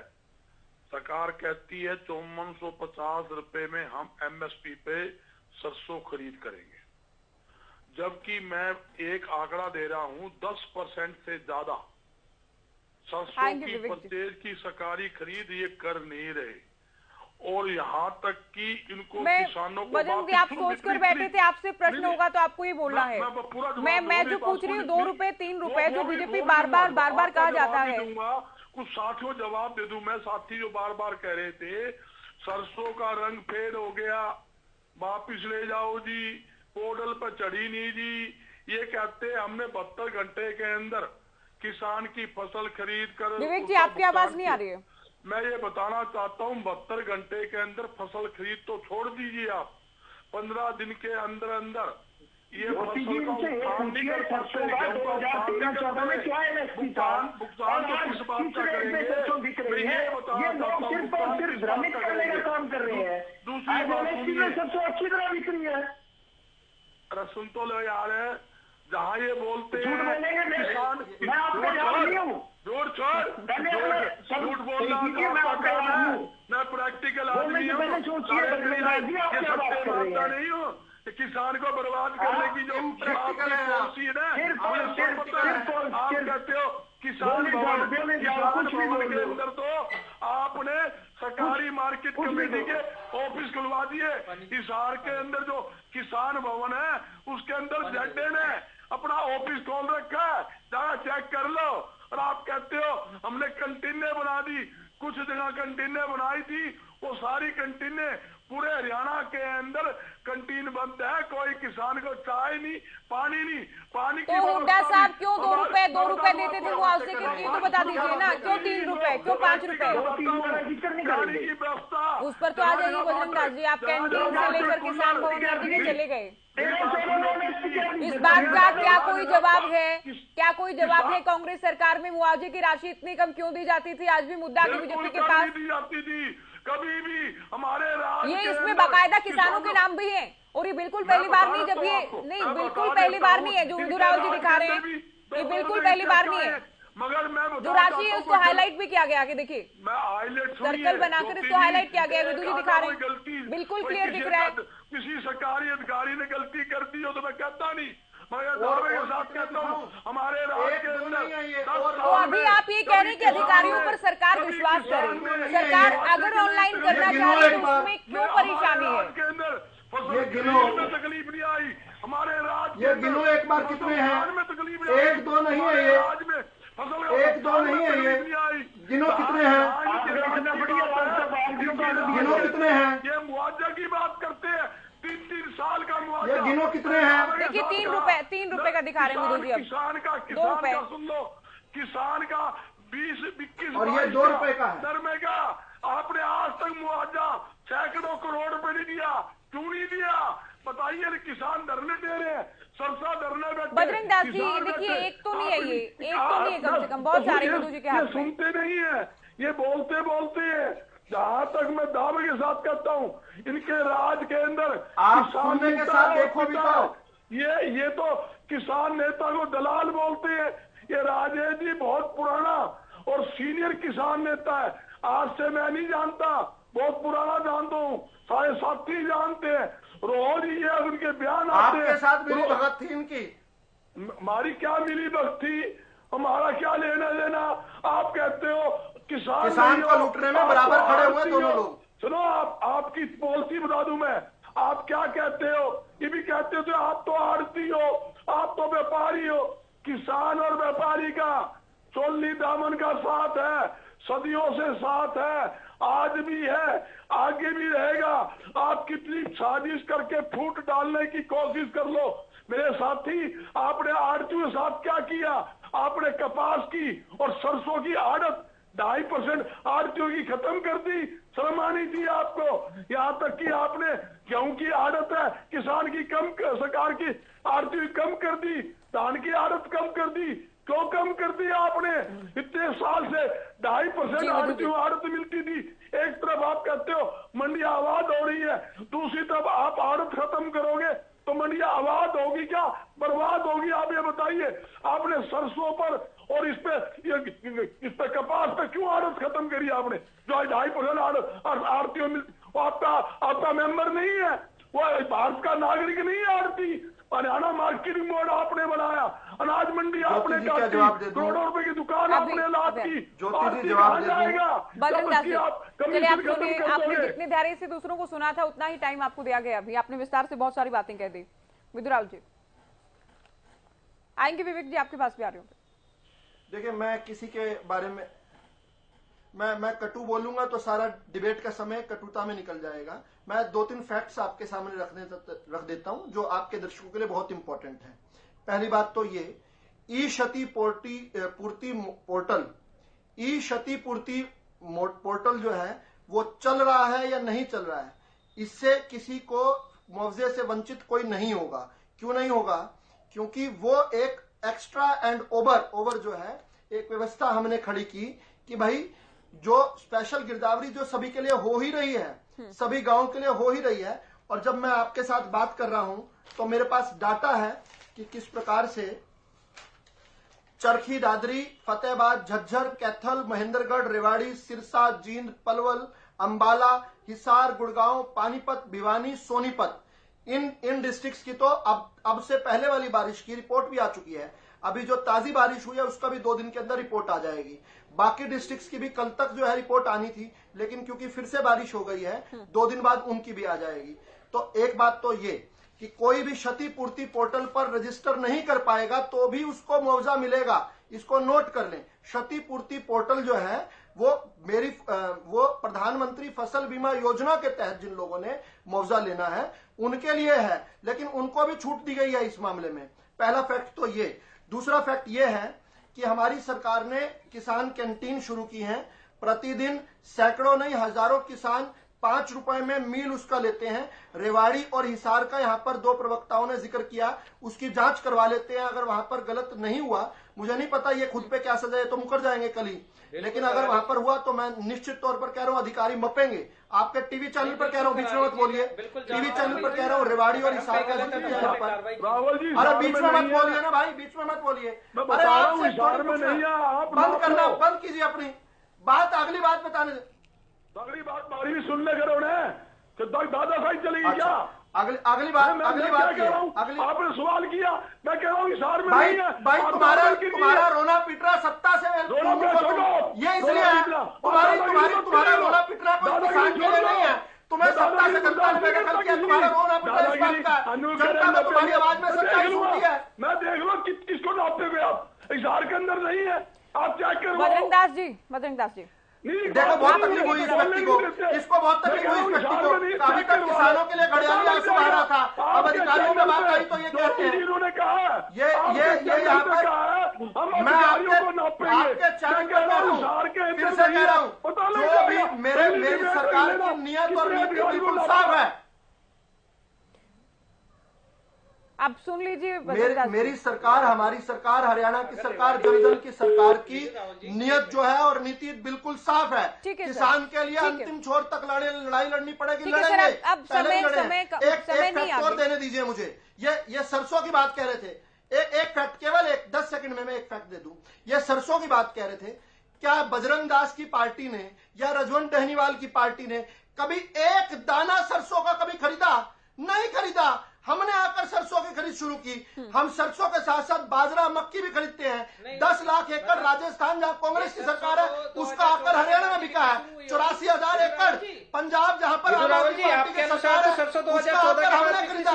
सरकार कहती है 5450 रुपए में हम एमएसपी पे सरसों खरीद करेंगे, जबकि मैं एक आंकड़ा दे रहा हूं 10% से ज्यादा सरसों की परचेज की सरकारी खरीद ये कर नहीं रहे। और यहाँ तक कि इनको किसानों को आप सोच कर बैठे थे, आपसे प्रश्न होगा तो आपको ये बोलना है। मैं जो पूछ रही हूँ 2 रुपए 3 रुपए जो बीजेपी बार बार कहा जाता है, कुछ साथियों जवाब दे दूं मैं। साथी जो बार बार कह रहे थे सरसों का रंग फेड हो गया, वापिस ले जाओ जी, पोर्टल पर चढ़ी नहीं जी, ये कहते हमने 72 घंटे के अंदर किसान की फसल खरीद कर। विवेक जी, आपकी आवाज नहीं आ रही है। मैं ये बताना चाहता हूँ 72 घंटे के अंदर फसल खरीद तो छोड़ दीजिए आप, 15 दिन के अंदर ये फसल का भुगतान नहीं कर सकते। भुगतान तो किस बात का करेंगे? ये बताना चाहता हूँ दूसरी बात अच्छी तरह बिक रही है। अरे सुन तो लो यार, जहाँ ये बोलते हैं किसान झूठ बोलना मैं प्रैक्टिकल आदमी हूँ, मानता नहीं हूँ। किसान को बर्बाद करने की जो पॉलिसी है ना, आप कहते हो किसान भवन के अंदर तो आपने सरकारी मार्केट कमेटी के ऑफिस खुलवा दिए। हिसार के अंदर जो किसान भवन है उसके अंदर ZA ने अपना ऑफिस खोल रखा है, जरा चेक कर लो। और आप कहते हो हमने कंटीने बना दी, कुछ जगह कंटीने बनाई थी, वो सारी कंटीने पूरे हरियाणा के अंदर कंटीन बंद है, कोई किसान को चाय नहीं, पानी नहीं, पानी की तो हुड्डा साहब क्यों 2 रुपए देते थे मुआवजे के? ये तो बता दीजिए ना, क्यों 3 रुपए, क्यों 5 रुपए? की व्यवस्था उस पर तो आ जाइए बजरंग दास जी, आप कैंटीन से लेकर किसान भवन में चले गए। इस बात का क्या कोई जवाब है? क्या कोई जवाब है? कांग्रेस सरकार में मुआवजे की राशि इतनी कम क्यों दी जाती थी? आज भी मुद्दा बीजेपी के पास दी जाती थी, कभी भी हमारे राज्य ये इसमें बाकायदा किसानों के नाम भी हैं, और ये बिल्कुल पहली बार नहीं जब ये नहीं बिल्कुल पहली बार नहीं है जो उर्दू राव जी दिखा रहे हैं, ये बिल्कुल पहली बार नहीं है। मगर मैं जो राशि है उसको हाईलाइट भी किया गया, आगे देखिए, मैं हाईलाइट सर्कल बनाकर इसको हाईलाइट किया गया, विदु जी दिखा रहे हैं, बिल्कुल क्लियर दिख रहा है। किसी सरकारी अधिकारी ने गलती कर दी हो तो मैं कहता नहीं, मगर दावे के साथ कहता हूँ हमारे राज्य के अंदर। तो अभी आप ये कह रहे हैं कि अधिकारियों पर सरकार विश्वास करे, सरकार अगर ऑनलाइन करना चाह रही है तो उसमें क्यों परेशानी है? के अंदर ये गिनो, तकलीफ नहीं आई हमारे राज्य, ये गिनो एक बार कितने हैं? तकलीफ 1-2 नहीं है ये, राज्य में 1-2 नहीं है ये, गिनो कितने हैं? गिनो कितने हैं? ये मुआवजा की बात करते हैं, 3-3 साल का मुआवजा, ये गिनो कितने हैं? देखिए 3 रुपए का दिखा रहे हैं विदु जी। अब किसान का सुन लो, किसान का 20-21 और ये 2 रुपए का है दरमे का। आपने आज तक मुआवजा सैकड़ों करोड़ रुपए नहीं दिया, क्यों नहीं दिया बताइए? किसान धरने दे रहे हैं, सरसा धरने बैठे। बजरंग दास जी देखिए, एक तो नहीं है ये, एक तो नहीं है, कम से कम बहुत सारे विदु जी के हाथ में। सुनते नहीं है, ये बोलते बोलते हैं। जहाँ तक मैं दावे के साथ कहता हूँ, इनके राज के अंदर आप सुनने के साथ देखो भी तो ये तो किसान नेता को दलाल बोलते हैं। ये राजेश जी बहुत पुराना और सीनियर किसान नेता है, आज से मैं नहीं जानता, बहुत पुराना जानता हूँ, सारे साथी जानते हैं, रोज ये उनके बयान आते हैं। आपके साथ मिली भगत थी इनकी? हमारी क्या मिली भगत थी? हमारा क्या लेना देना? आप कहते हो किसान को लूटने में बराबर खड़े हुए दोनों लोग। सुनो, आपकी पॉलिसी बता दूं मैं, आप क्या कहते हो? ये भी कहते हो आप तो आड़ती हो, आप तो व्यापारी हो। किसान और व्यापारी का चोली दामन का साथ है, सदियों से साथ है, आज भी है, आगे भी रहेगा। आप कितनी साजिश करके फूट डालने की कोशिश कर लो मेरे साथी, आपने आड़तियों के साथ क्या किया? आपने कपास की और सरसों की आड़त 2.5% आड़तियों की खत्म कर दी, शर्म आनी थी आपको। यहाँ तक कि आपने गेहूं की आड़त है किसान की कम, सरकार की आड़ती कम कर दी, धान की आड़त कम कर दी। क्यों कम कर दी आपने? इतने साल से 2.5% आड़त मिलती थी। एक तरफ आप कहते हो मंडियां आबाद हो रही है, दूसरी तरफ आप आड़त खत्म करोगे तो मंडियां आबाद होगी क्या बर्बाद होगी? आप ये बताइए। आपने सरसों पर और इस पे कपास पे क्यों आड़त खत्म करी आपने? जो 2.5% आड़तियों मिलती, आपका मेंबर नहीं है, वो भारत का नागरिक नहीं है आड़ती। हरियाणा मार्केटिंग बोर्ड आपने बनाया, अनाज मंडी आपने काटी, करोड़ों रुपए की दुकान आपने लाद की। जाएगा चलिए आप सुनिए, आपने जितने धैर्य से दूसरों को सुना था उतना ही टाइम आपको दिया गया। अभी आपने विस्तार से बहुत सारी बातें कह दी। विदु राव जी आएंगे, विवेक जी आपके पास भी आ रहे होंगे। देखिए, मैं किसी के बारे में मैं कटु बोलूंगा तो सारा डिबेट का समय कटुता में निकल जाएगा। मैं 2-3 फैक्ट्स आपके सामने रख देता हूं जो आपके दर्शकों के लिए बहुत इंपॉर्टेंट है। पहली बात तो ये, ई क्षतिपूर्ति पोर्टल जो है वो चल रहा है या नहीं चल रहा है, इससे किसी को मुआवजे से वंचित कोई नहीं होगा। क्यों नहीं होगा? क्योंकि वो एक एक्स्ट्रा एंड ओवर जो है एक व्यवस्था हमने खड़ी की कि भाई जो स्पेशल गिरदावरी जो सभी के लिए हो ही रही है, सभी गांवों के लिए हो ही रही है। और जब मैं आपके साथ बात कर रहा हूं तो मेरे पास डाटा है कि किस प्रकार से चरखी, दादरी, फतेहाबाद, झज्जर, कैथल, महेंद्रगढ़, रेवाड़ी, सिरसा, जींद, पलवल, अंबाला, हिसार, गुड़गांव, पानीपत, भिवानी, सोनीपत, इन डिस्ट्रिक्ट्स की तो अब से पहले वाली बारिश की रिपोर्ट भी आ चुकी है। अभी जो ताजी बारिश हुई है उसका भी 2 दिन के अंदर रिपोर्ट आ जाएगी। बाकी डिस्ट्रिक्ट्स की भी कल तक जो है रिपोर्ट आनी थी, लेकिन क्योंकि फिर से बारिश हो गई है 2 दिन बाद उनकी भी आ जाएगी। तो एक बात तो ये कि कोई भी क्षतिपूर्ति पोर्टल पर रजिस्टर नहीं कर पाएगा तो भी उसको मुआवजा मिलेगा। इसको नोट कर लें, क्षतिपूर्ति पोर्टल जो है वो प्रधानमंत्री फसल बीमा योजना के तहत जिन लोगों ने मुआवजा लेना है उनके लिए है, लेकिन उनको भी छूट दी गई है इस मामले में। पहला फैक्ट तो ये। दूसरा फैक्ट ये है कि हमारी सरकार ने किसान कैंटीन शुरू की है। प्रतिदिन सैकड़ों नहीं हजारों किसान 5 रुपए में मील उसका लेते हैं। रेवाड़ी और हिसार का यहाँ पर 2 प्रवक्ताओं ने जिक्र किया, उसकी जांच करवा लेते हैं। अगर वहां पर गलत नहीं हुआ, मुझे नहीं पता ये खुद पे क्या सजा है, तो मुकर जाएंगे कल ही, लेकिन अगर वहां पर हुआ तो मैं निश्चित तौर पर कह रहा हूं अधिकारी मपेंगे। आपके टीवी चैनल पर कह रहा हूं, बीच में मत बोलिए, टीवी चैनल पर कह रहा हूं रेवाड़ी और हिसार का जिक्र है यहाँ पर। अरे बीच में मत बोलिए ना भाई, बीच में मत बोलिए। अरे बंद करना, बंद कीजिए अपनी बात, अगली बात बताने दे। अगली बात बारी भी सुन ले करो ने, दादा साहब चलेगी क्या? अगली बात आपने सवाल किया, मैं कह रहा हूँ हिसार में भाई, नहीं है। भाई तुम्हारा रोना पिटना सत्ता से ये इसलिए है, तुम्हारा रोना पिटना कोई किसान के लिए नहीं है, तुम्हें सत्ता से जनता ने बेदखल किया। तुम्हारा रोना पिटना इस बात का जनता को तुम्हारी आवाज में सच्चाई सुनती है। मैं देख लो किसको नापते हुए आप हिसार के अंदर नहीं है, आप चेक करो। बजरंग दास जी देखो बहुत तकलीफ हुई इस व्यक्ति को, इसको बहुत तकलीफ हुई इस व्यक्ति को। अभी तक किसानों के लिए घड़ियाली आंसू बह रहा था, अब अधिकारियों में बात आई तो ये कहते हैं ये यहाँ पर मैं आपके चैनल पर कह रहा हूँ, फिर से कह रहा हूँ, जो भी मेरी सरकार की नियत और नीति बिल्कुल साफ है। आप सुन लीजिए, मेरी सरकार, हमारी सरकार, हरियाणा की सरकार, जन की सरकार की नियत जो है और नीति बिल्कुल साफ है। किसान के लिए अंतिम छोर तक लड़ाई लड़नी पड़ेगी, लड़ेंगे। अब एक फैक्ट और देने दीजिए मुझे। ये सरसों की बात कह रहे थे, एक फैक्ट, केवल 10 सेकंड में मैं एक फैक्ट दे दूं। ये सरसों की बात कह रहे थे, क्या बजरंग दास की पार्टी ने या रजवंत टहनीवाल की पार्टी ने कभी एक दाना सरसों का कभी खरीदा? नहीं खरीदा। हमने आकर सरसों की खरीद शुरू की। हम सरसों के साथ साथ बाजरा, मक्की भी खरीदते हैं। 10 लाख एकड़ राजस्थान जहां कांग्रेस की सरकार है उसका आकर हरियाणा में बिका है। 84,000 एकड़ पंजाब जहां पर आम आदमी पार्टी की सरकार है उसका आकर हमने खरीदा।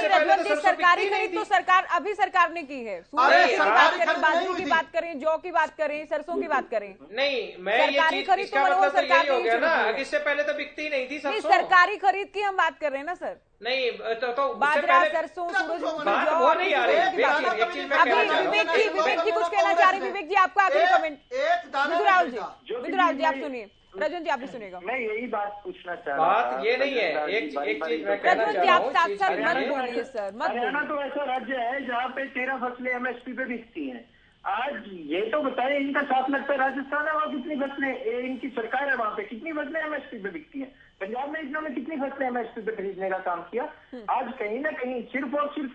रजवंत जी, सरकारी खरीद तो सरकार अभी सरकार ने की है। बाजरे की बात करें, जौ की बात करें, सरसों की बात करें, नहीं मैं सरकारी खरीद तो वो सरकार हो गया ना, इससे पहले तो बिकती नहीं थी सरसों। सरकारी खरीद की हम बात कर रहे हैं ना सर। नहीं तो बाजरा, सरसों, सूरजमुखी, वो नहीं आ रही। विवेक जी कुछ कहना चाह रहे हैं। विवेक जी आपका आखिरी कमेंट। विदुराल जी आप सुनिए, रजन जी आप भी सुनिएगा। मैं यही बात पूछना चाह रहा हूँ। बात ये नहीं है, एक चीज मैं कहना चाह रहा हूँ। आप साथ मत बोलिए सर, मत। हरियाणा तो ऐसा राज्य है जहाँ पे 13 फसलें MSP पे बिकती हैं। आज ये तो बताएं, इनका साथ लगता है राजस्थान है, वहाँ कितनी फसलें, इनकी सरकार है, वहाँ पे कितनी फसलें MSP पे बिकती हैं। पंजाब में इन्होंने कितनी फसलें MSP पे खरीदने का काम किया। आज कहीं ना कहीं सिर्फ और सिर्फ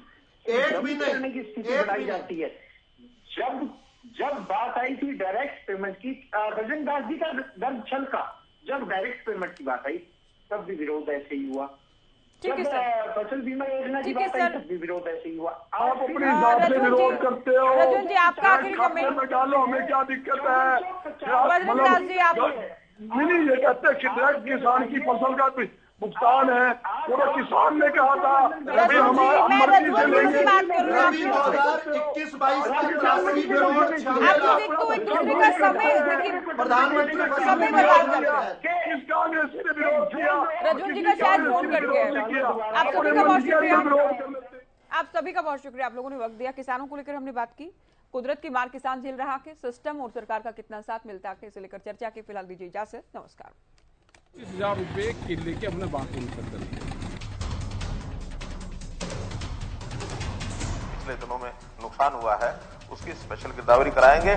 एक भी करने की स्थिति बनाई जाती है। जब बात आई थी डायरेक्ट पेमेंट की, बजरंग दास जी का दर्द छलका, जब डायरेक्ट पेमेंट की बात आई तब भी विरोध ऐसे ही हुआ। जब फसल बीमा योजना की बात आई तब भी विरोध ऐसे ही हुआ। आप अपने हिसाब से विरोध करते हो। रजन जी आपका आखिरी कमेंट में डालो, हमें क्या दिक्कत है? बजरंग दास जी आप नहीं, ये कहते हैं कि किसान की फसल का भुगतान है, पूरा किसान ने कहा था रवि 2021-22 प्रधानमंत्री किस कांग्रेस ने विरोध किया? रजन जी का शायद फोन कट गया। आप सभी का बहुत शुक्रिया, आप सभी का बहुत शुक्रिया। आप लोगों ने वक्त दिया। किसानों को लेकर हमने बात की, कुदरत की मार किसान झेल रहा है, सिस्टम और सरकार का कितना साथ मिलता है, इसे लेकर चर्चा की। फिलहाल दीजिए इजाजत, नमस्कार। 30,000 रुपए के लेके हमने बात नहीं कर दी। पिछले दिनों में नुकसान हुआ है उसकी स्पेशल गिरदावरी कराएंगे।